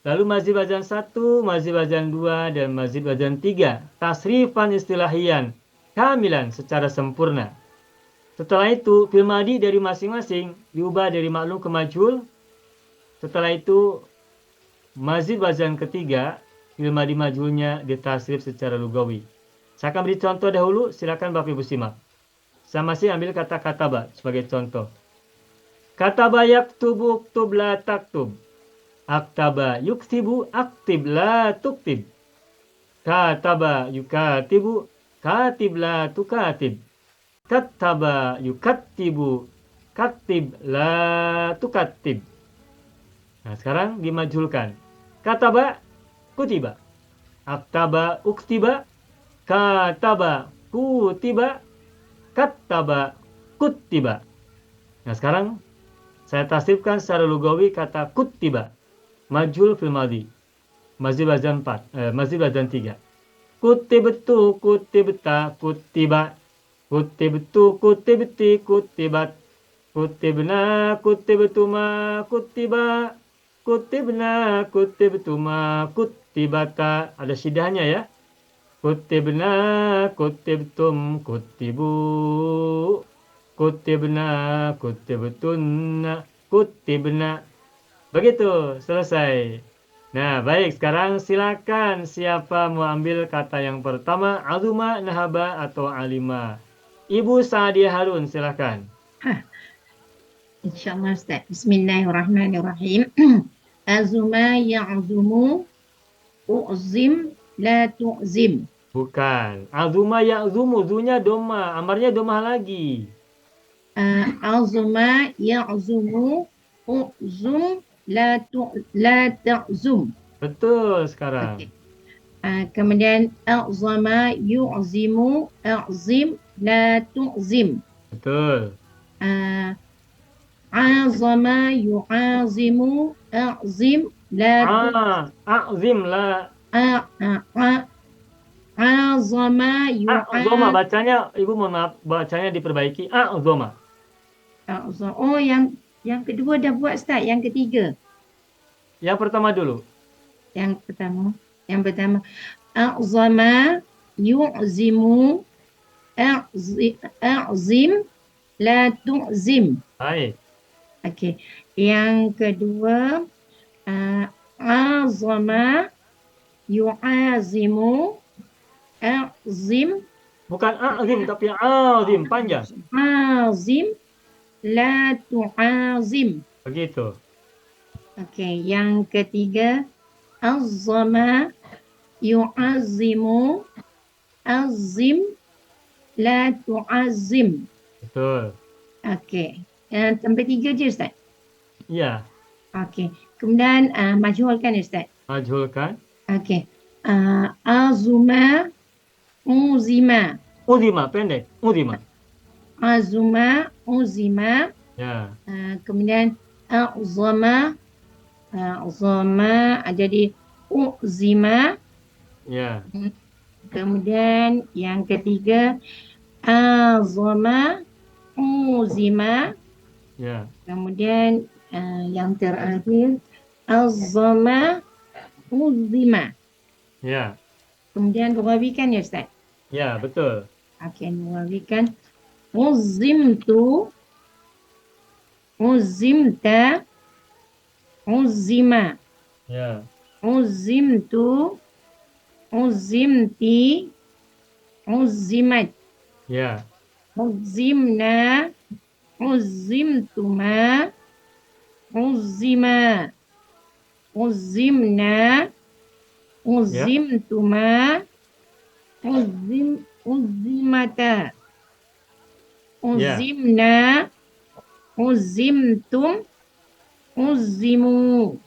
lalu mazid wazan 1, mazid wazan 2, dan mazid wazan 3. Tasrifan istilahian, kamilan secara sempurna. Setelah itu, fi'il madhi dari masing-masing diubah dari maklum ke majhul. Setelah itu, mazid wazan ketiga, fi'il madhi majhulnya ditasrif secara lugawi. Saya akan beri contoh dahulu, silakan Bapak Ibu simak. Saya masih ambil kata kataba sebagai contoh. Kataba yaktubu uktub la taktub. Aktaba yuktibu aktib la tuktib. Kataba yukatibu katib la tukatib. Kattaba yukattibu kattib la tukatib. Nah, sekarang dimajulkan. Kataba kutiba. Aktaba uktiba. Kataba kutiba. Kattaba kutiba. Nah, sekarang saya tasrifkan secara lugawi kata kutiba. Majhul fil madhi. Mazid wazan 4. Mazid wazan 3. Kutibtu kutibta kutiba. Kutibtu kutibti kutibat. Kutibna kutibtuma kutiba. Kutibna kutibtuma kutibata. Ada syidahnya ya. Kutibna kutibtum kutibu. Kutibna kutibtunna kutibna. Begitu, selesai. Nah, baik, sekarang silakan siapa mau ambil kata yang pertama, Azuma, Nahaba, atau Alima. Ibu Sa'adiyah Harun, silakan. InsyaAllah Ustaz. Bismillahirrahmanirrahim. Azuma ya'zumu u'zim la tu'zim. Bukan. Azuma ya'zumu, zunya doma. Amarnya doma lagi. Azuma ya'zumu u'zum la ta'zum. Betul sekarang. Okey. Kemudian a'zama yu'zimu a'zim la tu'zim. Betul. Azama yu'azimu a'zim la A'zim la. azama A'zoma bacanya, Ibu mohon maaf, bacanya diperbaiki. A'zoma. Oh, yang kedua dah buat Ustaz, yang ketiga. Yang pertama dulu. Yang pertama a'zama yu'zimu a'zim la tu'zim. Baik. Okey. Yang kedua azama yu'azimu a'zim. Bukan a'zim tapi a'zim, panjang. Azim la tu'azim. Begitu. Okey, yang ketiga azama yu'azimu azim la tu'azim. Betul. Okey. Sampai 3 je Ustaz. Ya. Okey. Kemudian majhulkan Ustaz. Majhulkan. Okey. Azuma uzima. Uzima pendek. Uzima. Azuma uzima. Ya. Kemudian azama jadi uzima. Ya. Kemudian yang ketiga azama uzima. Ya. Kemudian yang terakhir azama uzima. Ya. Kemudian dirawikan ya Ustaz. Ya, betul. Okey, dirawikan uzimtu uzimta uzima. Ya. Uzimtu uzimti uzimat. Ya. Uzimna uzimtuma uzima. Uzimna uzimtuma uzimata. Uzimna uzimtum uzimu.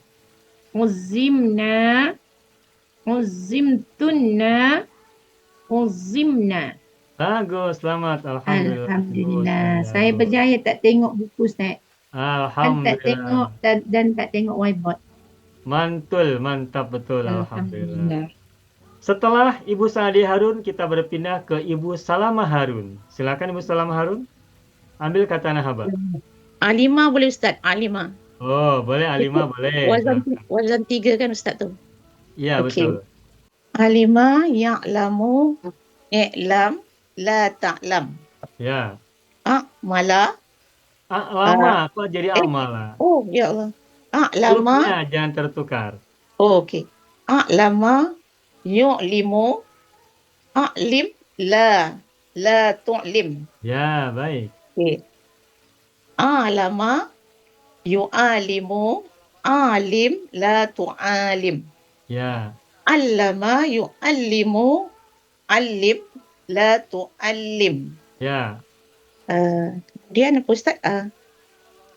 Uzimna uzimtunna uzimna. Bagus, selamat. Alhamdulillah. Alhamdulillah. Bagus, Saya ya. berjaya tak tengok buku Ustaz. Kan tak tengok Alhamdulillah. dan tak tengok whiteboard. Mantul, mantap betul. Alhamdulillah. Setelah Ibu Saadi Harun, kita berpindah ke Ibu Salamah Harun. Silakan Ibu Salamah Harun. Ambil kata nahaba. Alimah boleh Ustaz, alimah. Oh, boleh Alimah, boleh. Wazan 3 kan Ustaz tu? Ya, Okey. betul. Alimah ya'lamu i'lam la ta'lam. Ya. A'mala. Lama, kok jadi amala? Oh, ya Allah. A'lama. Hurufnya jangan tertukar. Oh, okey. A'lama yu'limu a'lim la tu'lim. Ya, baik. Okey. A'lama yu'alimu alim la tu'alim. Ya. Allama yu'allimu alim la tu'allim. Ya. Kemudian apa Ustaz?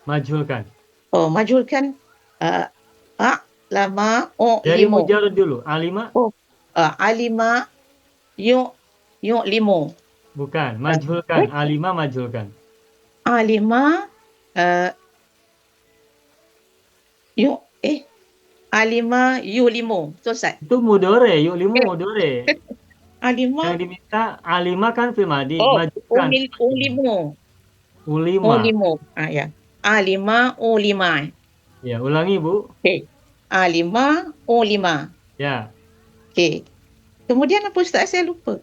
Majhulkan. Oh, majhulkan a'lama Dari u'limu. mujarrad dulu. Alima? Alima yu'limu. Bukan. Majhulkan. Alima majhulkan. Alima alima yu'limu. Betul Ustaz? Itu mudore. Yu'limu mudore. Alima. Yang diminta alima kan fil madi. Oh, Majhulkan. ulimu. Ulima. Ulimu. Ya. Alima ulima. Ya, ulangi Bu. Okey. Alima ulima. Ya. Okey. Kemudian apa Ustaz? Saya lupa.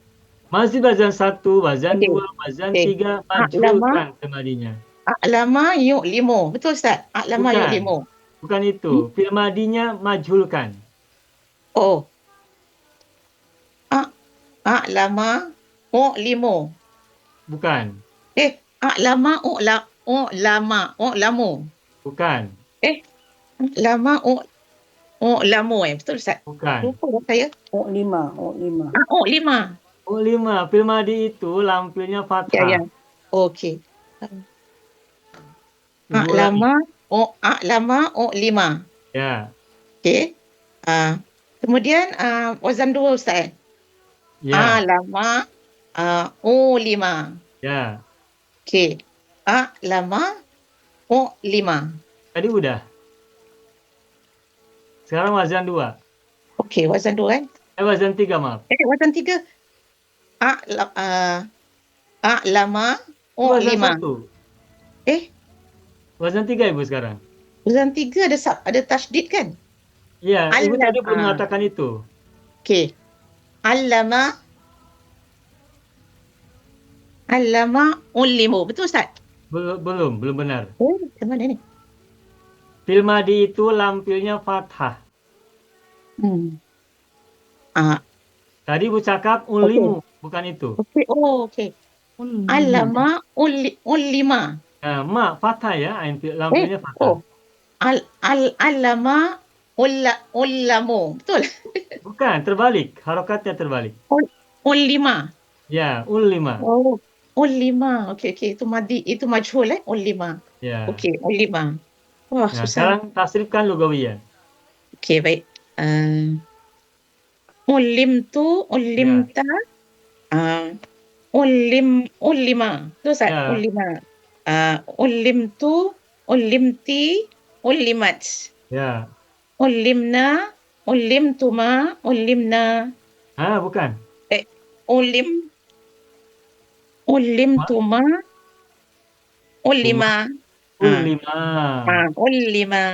Masih wazan 1, wazan Okey. 2, wazan Okey. 3. Majhulkan fil madinya. A'lama yu'limu. Betul Ustaz? A'lama Bukan. yu'limu. Bukan itu. Fil madinya majhulkan. Oh. A'lama u'limu. Bukan. A'lama u'lamu. Bukan. A'lama u'lamu. Betul Ustaz? Bukan. Lupa dah saya. U'lima. U'lima. Ulima. Fil madi itu lampilnya fathah. Ya. Okey. Ibu ulangi. A'lama u'lima. Ya. Okey. Kemudian wazan 2 Ustaz. Ya. Alama, ulima. Ya. Okey. Alama, ulima. Tadi udah. Sekarang wazan 2. Okey, wazan 2 kan? Wazan 3, maaf. Wazan 3. Alama, Wazan ulima. 1. Wazan 3 Ibu sekarang. Wazan 3 ada tasydid kan? Iya, Ibu Allam- tadi belum ah. mengatakan itu. Okey. Allama ulimu. Betul Ustaz? Belum benar. Ke mana ni? Fil madi itu lampilnya fathah. Tadi Ibu cakap ulimu, bukan itu. Okey. Okey. Allama ulima. Ma fathah ya, lampilnya fathah. Allama ullamu. Betul? Bukan, terbalik. Harokatnya terbalik. Ulima. Ya, ulima. Ulima. Okey. Itu madi, itu majhul ulima. Ya. Okey, ulima. Wah, Nah, susah. sekarang tasrifkan lugawiyan. Okey, baik. Ulimtu, ulimta, ulima. Betul Ustaz? Ya. Ulima. Ulimtu, ulimti, ulimat. Ya. Ulimna, ulimtuma, ulimna. Bukan. Ulimtuma, ulima. Ulima. Ulima.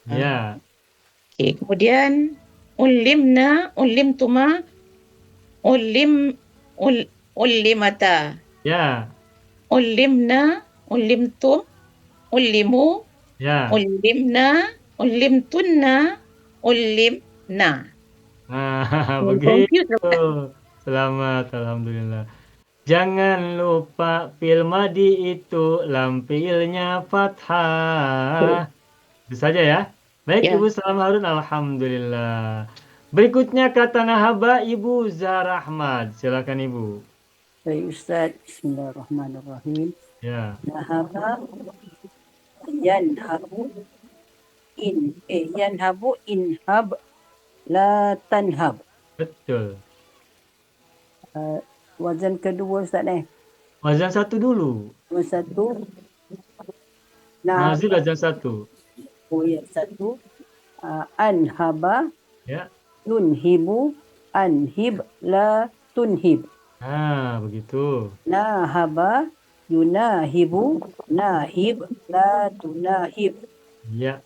Ya. Okey, kemudian ulimna, ulimtuma, ulimata. Ya. Ulimna, ulimtum, ulimu, Ya. ulimna, ulimtunna, ulimna. Begitu. Selamat, alhamdulillah. Jangan lupa fil madi itu lampilnya fathah. Itu saja ya. Baik, Ya. Ibu Salam Harun, alhamdulillah. Berikutnya kata nahaba Ibu Zarahmad. Silakan Ibu. Baik Ustaz, bismillahirrahmanirrahim. Ya. Nahaba yanhabu yanhabu inhab la tanhab. Betul. Wazan kedua Ustaz Wazan 1 dulu. Wazan 1. Nazil wazan 1. Oh ya, 1. Anhaba Ya. yunhibu anhib la tunhib. Begitu. Nahaba yunahibu nahib la tunahib. Ya.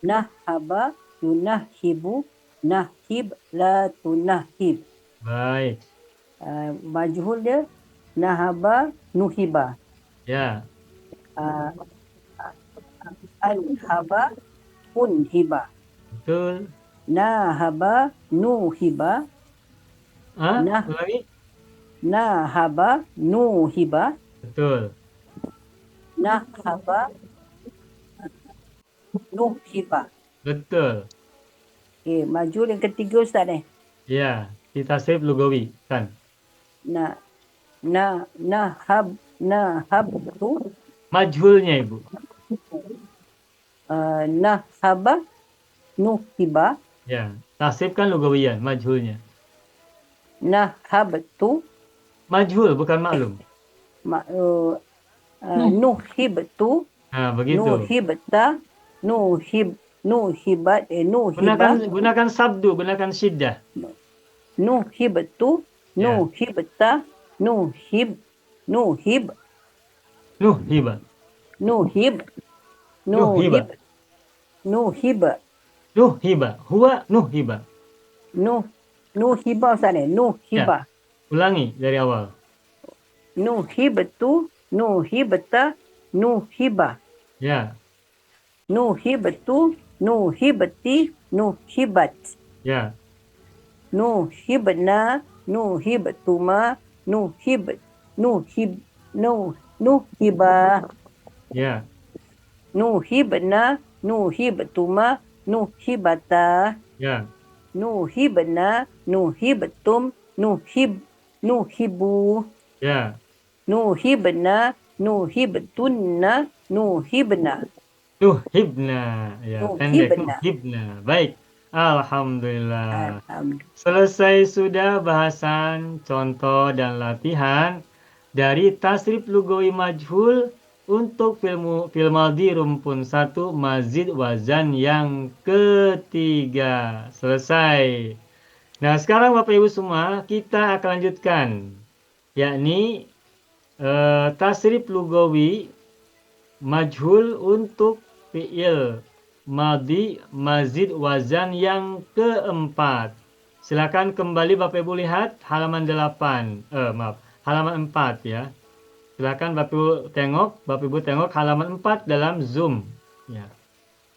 Nahaba yunahibu nahib la tunahib. Baik. Majhul dia nahaba nuhiba. Ya. Anhaba unhiba. Betul. Nahaba nuhiba. Ulangi. Nahaba nuhiba. Betul. Nahaba nuhiba. Betul. Okey, majhul yang ketiga Ustaz Ya, kita save lugawi kan. Nahab tu Majhulnya Ibu. nahaba nuhiba. Ya, tasrifkan lugawiyan majhulnya. Nahab tu Majhul bukan maklum. nuhib tu Begitu. nuhibta nuhibat Gunakan sabdu, gunakan syiddah. nuhibtu nuhibta nuhib Nuhiba. nuhib Nuhiba. Huwa nuhiba. nuhiba Ustaz nuhiba. Ulangi dari awal. Nuhibtu nuhibta nuhiba. Ya. Nuhibtu nuhibti nuhibat. Ya. Nuhibna nuhibtuma nuhiba. Ya. Nuhibna nuhibtuma nuhibata. Ya. Nuhibna nuhibtum nuhibu. Ya. Nuhibna nuhibtunna nuhibna. Nuhibna. Ya, pendek. Nuhibna. Nuhibna. Baik. Alhamdulillah. Alhamdulillah. Selesai sudah bahasan, contoh, dan latihan dari tasrif lugawi majhul untuk fil madhi rumpun 1 mazid wazan yang ketiga. Selesai. Nah, sekarang Bapak Ibu semua, kita akan lanjutkan, yakni tasrif lugawi majhul untuk fi'il madhi mazid wazan yang keempat. Silakan kembali Bapak Ibu lihat halaman 8. Halaman 4 ya. Silakan Bapak Ibu tengok halaman 4 dalam Zoom ya.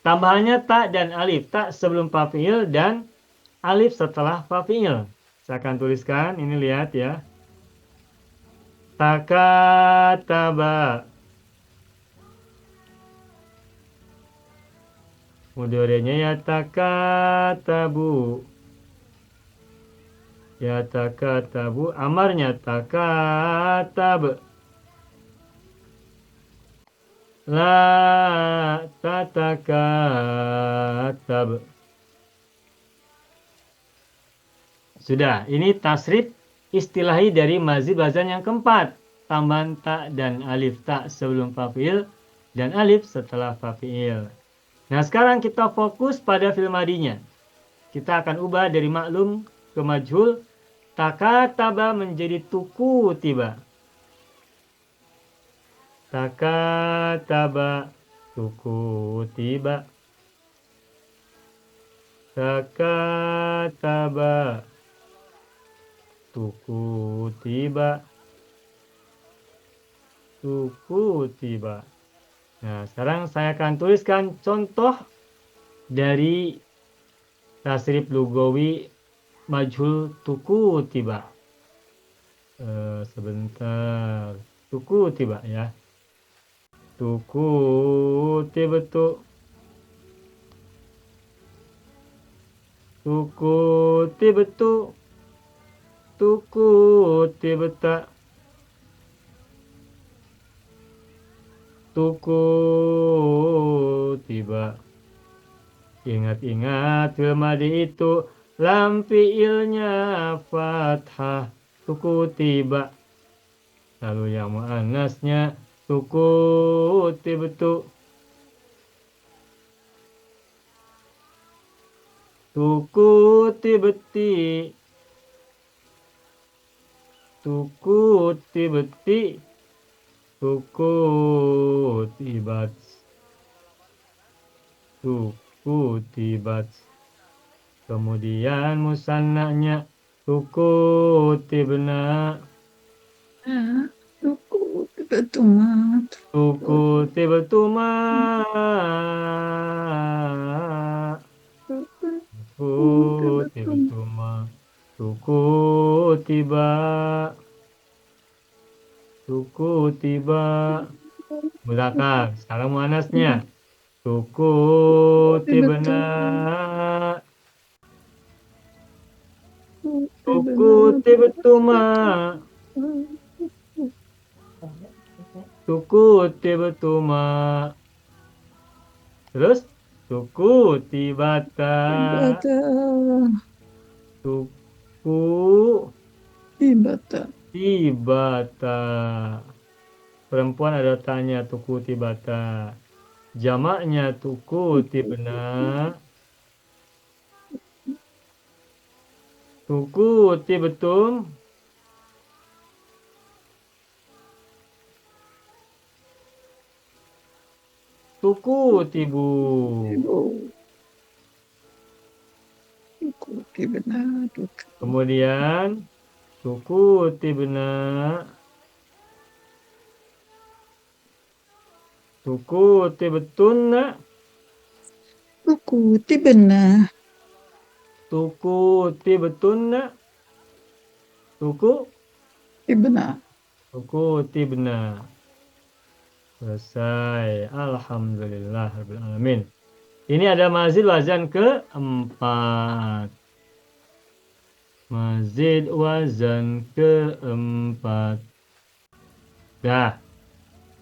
Tambahannya ta dan alif, ta sebelum fa fi'il dan alif setelah fa fi'il. Silakan tuliskan, ini lihat ya. Takataba. Mudhari'nya yatakatabu. Yatakatabu. Amarnya takatab. La tatakatab. Sudah, ini tasrif istilahi dari mazid wazan yang keempat. Tambahan ta dan alif, ta sebelum fa fi'il dan alif setelah fa fi'il. Nah, sekarang kita fokus pada fi'il madinya. Kita akan ubah dari maklum ke majhul. Takataba menjadi tuku tiba. Takataba, tuku tiba. Takataba, tuku tiba. Tuku tiba. Nah, sekarang saya akan tuliskan contoh dari tasrif lugawi majhul tuku tiba. Sebentar. Tuku tiba ya. Tuku tiba tu. Tuku tiba tu. Tuku tiba tak. Tuku tiba. Ingat-ingat fi'il madhi itu lam fi'ilnya fathah. Tuku tiba. Lalu yang muannasnya tuku tiba tu. Tuku tiba ti. Tuku tiba ti. Tuku tibat. Tuku tibat. Kemudian musannanya tuku tibna. Tuku tiba tumat. Tuku tiba tuma. Tuku tiba tuma. Tuku tiba. Tuku tiba. Belakang. Sekarang muannasnya. Tuku tibna. Tuku tiba tuma. Tuku tiba tuma. Terus tuku tibata. Tuku Tibata. tibata. Perempuan ada tanya tuku tibata. Jamaknya tuku tibna. Tuku tibetum. Tuku tibu. Tuku tibna. Kemudian tuku tibna. Tuku tibetunna. Tuku tibna. Tuku tibetunna. Tuku Tibna. Tuku tibna. Selesai. Alhamdulillah rabbil alamin. Ini ada mazid wazan keempat. Mazid wazan keempat. Dah.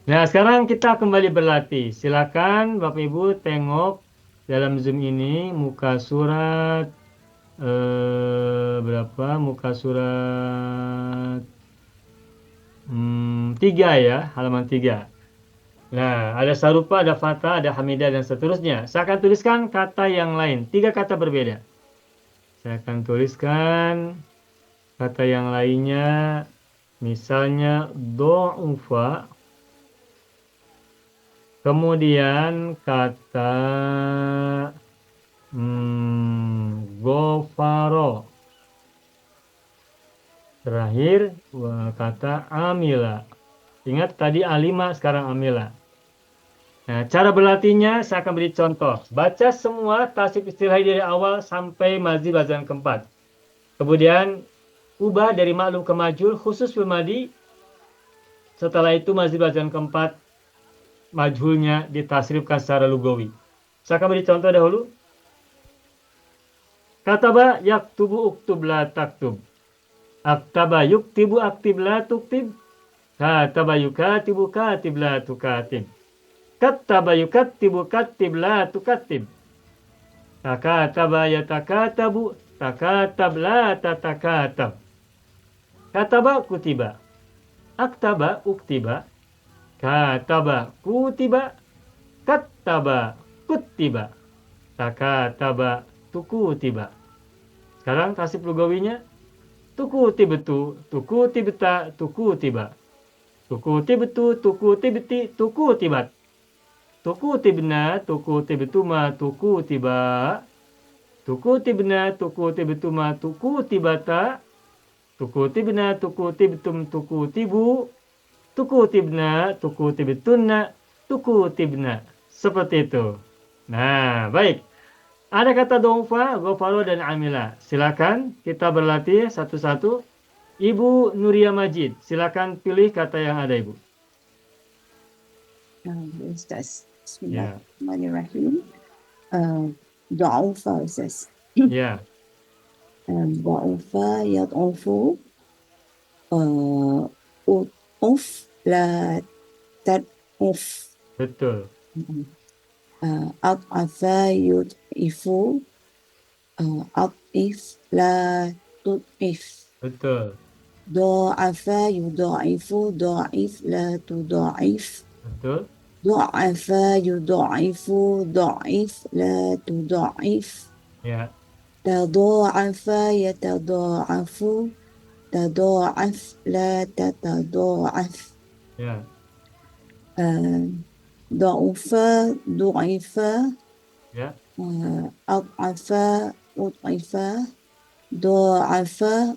Nah, sekarang kita kembali berlatih. Silakan Bapak Ibu tengok dalam Zoom ini muka surat berapa? Muka surat 3 ya, halaman 3. Nah, ada Sarupa, ada Fata, ada Hamidah, dan seterusnya. Saya akan tuliskan kata yang lain. 3 kata berbeda. Saya akan tuliskan kata yang lainnya. Misalnya, do'ufa. Kemudian kata gofaro. Terakhir kata amila. Ingat tadi alima, sekarang amila. Nah, cara berlatihnya saya akan beri contoh. Baca semua tasrif istilahi dari awal sampai mazdi bacaan keempat. Kemudian ubah dari maklum ke majhul khusus fil madi. Setelah itu mazdi bacaan keempat, majhulnya ditasrifkan secara lugawi. Saya akan beri contoh dahulu. Kataba yaktubu uktub la taktub. Aktaba yuktibu aktib la tuktib. Kataba yukatibu katib la tukatib. Kattaba yukattibu kattib la tukattib. Takataba yatakatabu takatab la tatakatab. Kataba kutiba. Aktaba uktiba. Kataba kutiba. Kattaba kutiba. Takataba tukutiba. Sekarang tasrif lugawinya. Tukutibetu, tukutibeta, tukutiba. Tukutibetu, tukutibeti, tukutibat. Tukutibna, tukutibetuma, tukutiba. Tukutibna, tukutibetuma, tukutibata. Tukutibna, tukutibetum, tukutibu. Tukutibna, tukutibetunna, tukutibna. Seperti itu. Nah, baik. Ada kata do'ufa, gofaro, dan amila. Silakan kita berlatih satu-satu. Ibu Nuria Majid, silakan pilih kata yang ada, Ibu. Ustaz. Ya. Bismillahirrahmanirrahim. Du'ufa, Ustaz. Ya. Du'ufa, yad'ufu. Uf, la tad'uf. Betul. At'afa, yud'ifu. At'if, la tud'if. Betul. Du'afa, yud'ifu. Du'if, la tud'if. Betul. Du'afa, yud'ifu. Du'if, la tud'if. Ya. Tadu'afa, yatada'afu. Tadu'af, la tatada'af. Ya. Du'ufa, du'ifa. Ya. Ad'afa, ud'ifa. Du'afa,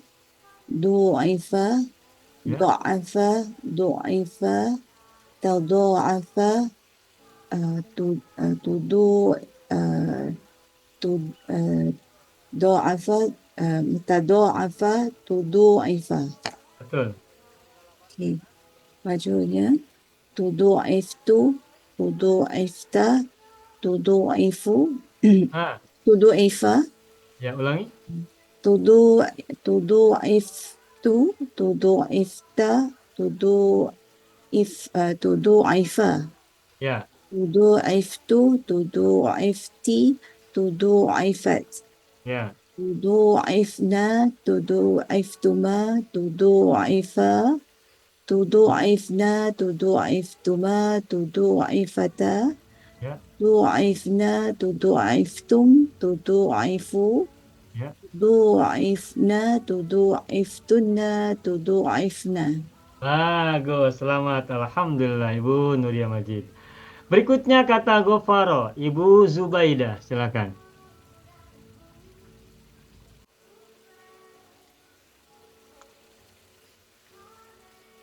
du'ifa. Ya. Du'afa, du'ifa. Tadu'afa, du'afa, tadu'afa, tudu'ifa. Betul. Okay. Majhulnya tudu'iftu, tudu'ifta, tudu'ifu, tudu'ifa. Ya, ulangi. Tudu'iftu, tudu'ifta, tudu'ifa. Ya. Tudu'iftu, tudu'ifti, tudu'ifat. Ya. Tudu'ifna, tudu'iftuma, tudu'ifa. Tudu'ifna, tudu'iftuma, tudu'ifata. Ya. Tudu'ifna, tudu'iftum, tudu'ifu. Ya. Tudu'ifna, tudu'iftunna, tudu'ifna. Bagus, selamat. Alhamdulillah, Ibu Nuria Majid. Berikutnya kata gofaro, Ibu Zubaidah, silakan.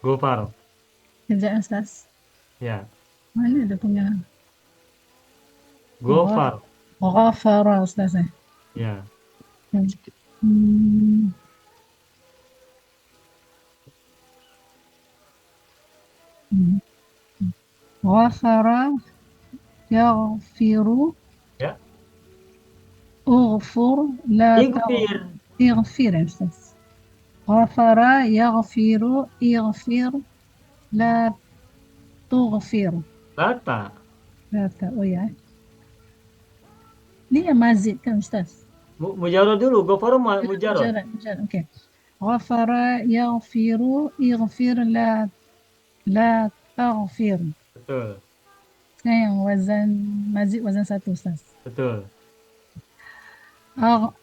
Gofaro. Kerja asas. Ya. Mana ada punya? Gofaro. Ghafara, Ustaz. Ya. Ghafara, yaghfiru. Ya. Ughfur, la Ighfir. Ighfir, Ustaz. Ghafara, yaghfiru, ighfir, la تغفر Lata. لا oh ya ini yang mazid kan Ustaz Mujarad dulu. Ghafara mujarad. مجرد اوكي غفر يغفر اغفر لا تغفر Betul. Nah, yang wazan mazid wazan satu Ustaz. Betul.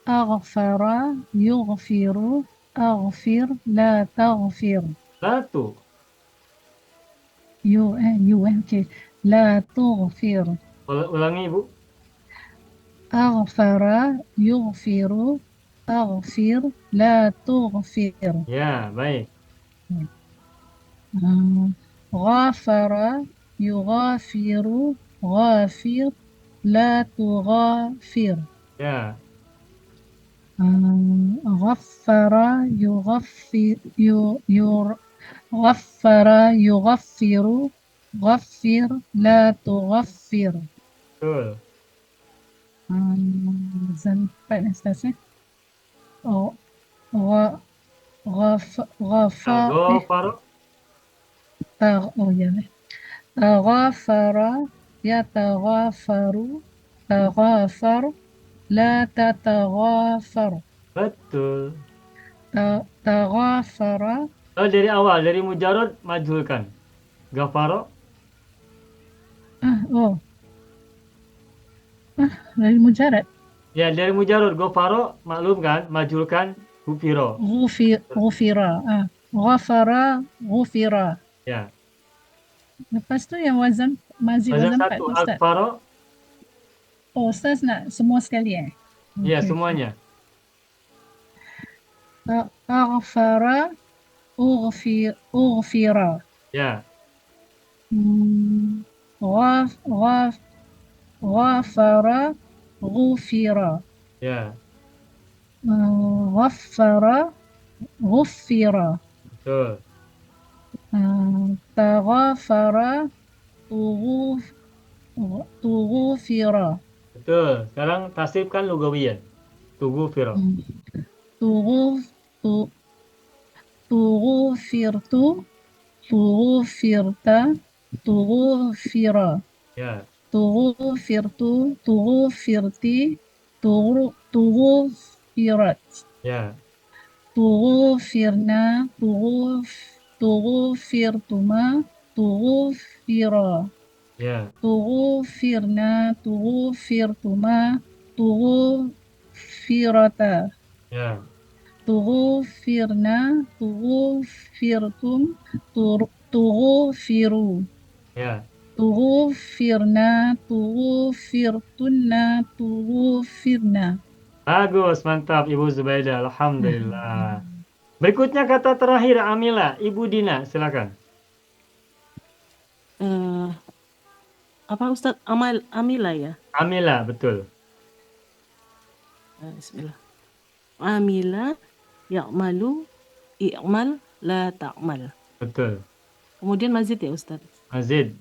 Aghfara yughfiru aghfir la taghfir. Latu. Okay. La tughfir. Ulangi Ibu. Aghfara yughfiru aghfir la tughfir. Ya, baik. Ghafara yughafiru ghafir la tughafir. Ya. غفر غفر يغفر غفر لا تغفر Betul. sampai Ustaz ya oh غفر Ghafara. oh ya تغافر يتغافر تغافر لا تتغافر Betul. تغافر Oh, dari awal, dari mujarad majhulkan. Ghafara. oh dari mujarad Ya, dari mujarad. Ghafara, maklum kan? Majhulkan. Ghufiro. غفر غفر غفر Ya. lepas tu yang wazan mazid Wazan wazan 4 satu. Ustaz Aghfara. oh Ustaz nak semua sekali Ya, Okay. semuanya. أغفر أغفر Ya. غفر غفر Ya. غفر غفر Betul. تغافر تغفر Betul. Sekarang tasrifkan lugawiyan. Tughfiro. تغفرت تغفرت تغفر Ya. تغفرت تغفرتي تغفرت Ya. تغفرنا تغفرتما تغفرا Ya. تغفرنا تغفرتما تغفرتا Ya. تغفرنا تغفرتم تغفروا Ya. تغفرنا تغفرتنا تغفرنا Bagus, mantap Ibu Zubaidah. Alhamdulillah. Berikutnya kata terakhir Amila. Ibu Dina, silakan. Apa Ustadz? Amila ya? Amila, betul. Bismillah. Amila ya'malu i'mal la ta'mal. Betul. Kemudian mazid ya Ustadz. Mazid.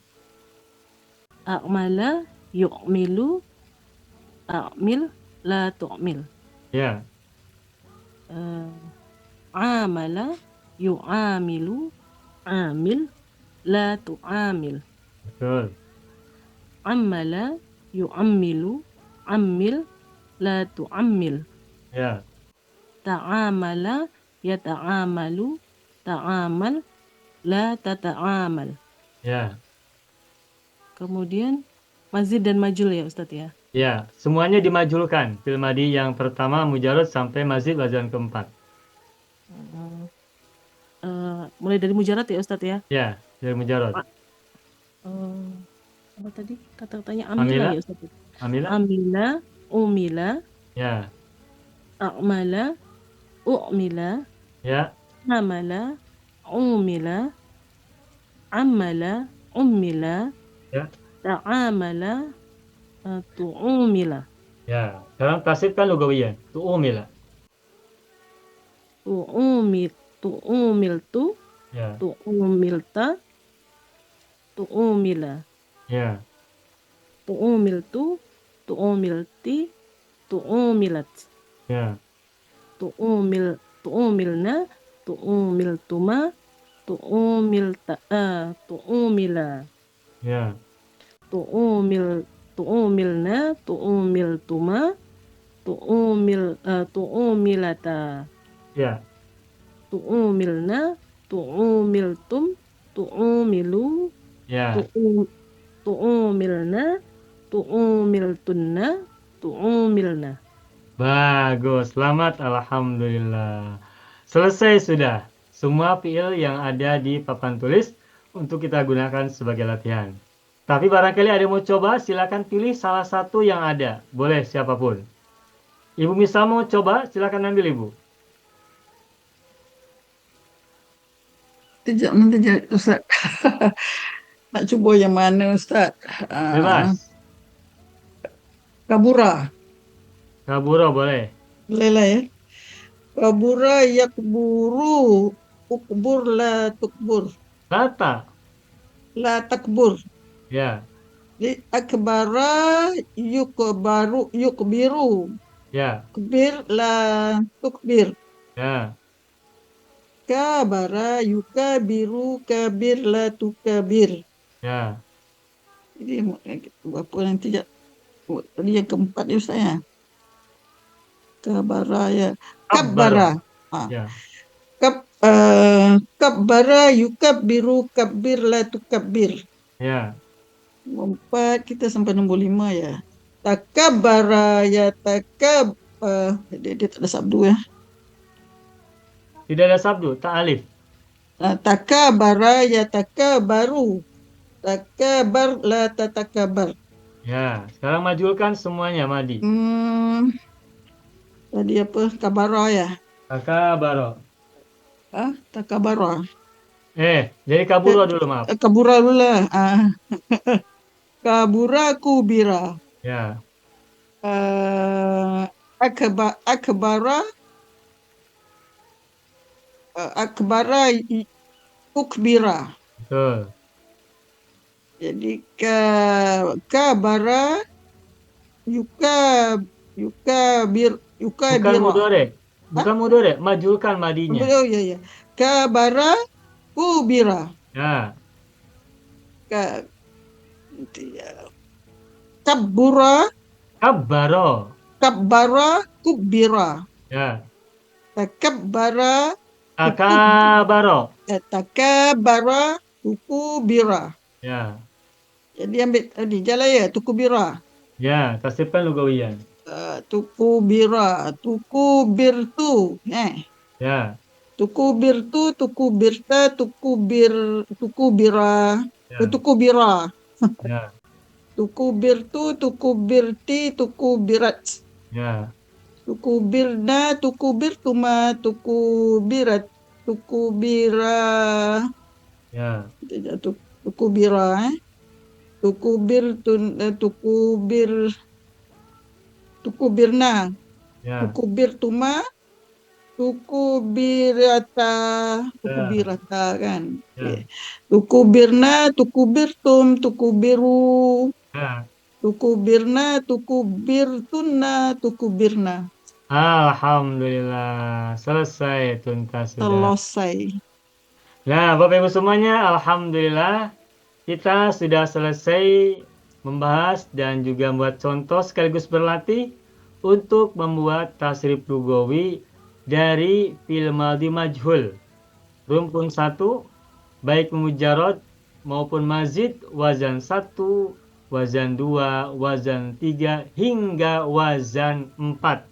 A'mala yu'milu a'mil la tu'mil. Ya. Amala yu'amilu amil la tu'amil. Betul. Amala yu'ammilu ammil la tu'ammil. Ya. Ta'amala yata'amalu ta'amal la tata'amal. Ya. Kemudian mazid dan majul ya Ustadz ya. Ya, semuanya dimajulkan. Fil madi yang pertama mujarad sampai mazid wazan keempat. Mulai dari mujarad ya Ustadz ya. Ya, dari mujarad. Apa tadi kata-katanya amila ya Ustadz. Amila. Amila, umila, Ya. a'mala, u'mila, Ya. amala, umila, amala, ummila, Ya. ta'amala, tu'umila. Ya. Sekarang tasrifkan lugawiyan. Tu'umila. Tu'umiltu, Ya. tu'umilta, tu'umila. Ya. Tu'umiltu, tu'umilti, tu'umilat. Ya. Tu'umilna, tu'umiltuma, tu'umilta, tu'umila, Ya. tu'umilna, tu'umiltuma, tu'umilata, Ya. tu'umilna, tu'umiltum, tu'umilu, Ya. tu'umilna, tu'umiltunna, tu'umilna. Bagus, selamat, alhamdulillah. Selesai sudah semua fiil yang ada di papan tulis untuk kita gunakan sebagai latihan. Tapi barangkali ada yang mau coba, silakan pilih salah satu yang ada. Boleh siapapun. Ibu Misa mau coba, silakan ambil Ibu. Tidak, nanti Ustaz. Nak cuba yang mana Ustaz? Bebas. Kabura. Kaburo boleh. Boleh lah ya. Kabura yakburu. Ukbur la tukbur. Rata. La takbur. Ya. Di akbara yukbiru. Ya. Kubir la tukbir. Ya. Kabara yukabiru kabir la tukabir. Ya. Jadi apa nanti ya? Tadi yang keempat ya Ustaz ya. Kabara ya. Kabbara. Ya. Kabbara yukabbiru kabbir la tukabbir. Ya. Empat kita sampai nombor 5 ya. Takabbara ya dia tak ada sabdu ya. Tidak ada sabdu, tak alif. Takabbara ya takabbaru. Takabbar la tatakabbar. Ya, sekarang majulkan semuanya, Madi. Tadi apa? Kabara ya. Takabaro. Takabara. Jadi kaburo dulu, maaf. Kabura dulu lah. Kabura kubira. Ya. Akbara ukbira. Betul. Jadi kabara yukabir. Bukan mudore. Bukan mudore, majulkan madinya. Oh iya. Kabara kubira. Ya. Kabbura. Kabbaro. Kabbara kubira. Ya. Takabbara. Takabaro. Takabara tukubira. Ya. Jadi ambil tadi jalan ya tukubira. Ya, tasrifkan lugawiyan. Tukubira, tukubirtu. Ya. Tukubirtu, tukubirta, tukubira. Ya. Tukubira. Ya. Tukubirtu, tukubirti, tukubirat. Ya. Tukubirna, tukubirtuma, tukubirat. Tukubira. Ya. Tukubira. Tukubirna. Ya. Tukubirtuma. Tukubirata. Tukubirata kan. Ya. Tukubirna, tukubirtum, tukubiru. Ya. Tukubirna, tukubirtunna, tukubirna. Alhamdulillah, selesai tuntas sudah. Selesai. Nah, Bapak Ibu semuanya, alhamdulillah kita sudah selesai membahas dan juga membuat contoh sekaligus berlatih untuk membuat tasrif lugawi dari fi'il madhi majhul. Rumpun 1 baik mujarrad maupun mazid, wazan 1, wazan 2, wazan 3 hingga wazan 4.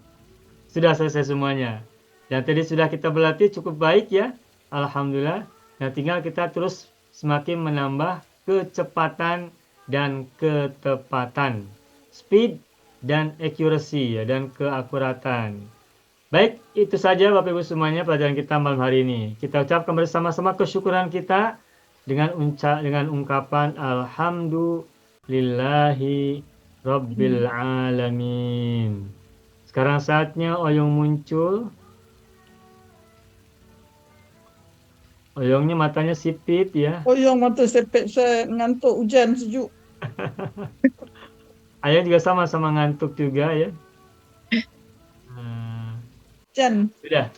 Sudah selesai semuanya. Dan tadi sudah kita berlatih cukup baik ya. Alhamdulillah. Nah, tinggal kita terus semakin menambah kecepatan dan ketepatan. Speed dan accuracy ya, dan keakuratan. Baik, itu saja Bapak Ibu semuanya pelajaran kita malam hari ini. Kita ucapkan bersama-sama kesyukuran kita dengan ungkapan alhamdulillahi rabbil alamin. Sekarang saatnya Oyong muncul. Oyongnya matanya sipit ya. Oyong mata sepet saya ngantuk hujan sejuk. Ayah juga sama-sama ngantuk juga ya. Hujan. Sudah.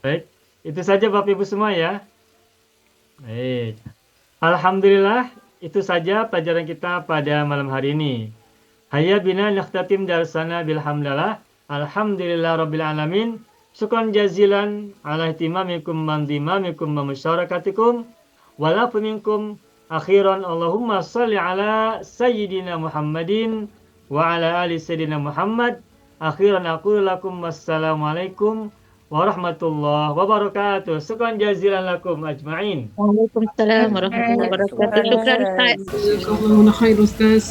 Baik, Itu saja Bapak Ibu semua ya. Baik. Alhamdulillah, itu saja pelajaran kita pada malam hari ini. Hayya bina nakhtatim darsana bilhamdalillah. Alhamdulillah rabbil alamin. Syukran jazilan ala ihtimamikum mandimamikum wa musyarakatikum. Walafu minkum akhiran Allahumma salli ala sayyidina Muhammadin wa ala ali sayyidina Muhammad. Akhiran aqulu lakum wassalamualaikum warahmatullahi wabarakatuh. Syukran jazilan lakum ajma'in. Waalaikumsalam warahmatullahi wabarakatuh. Syukran Ustaz. Jazakallahu khair Ustaz.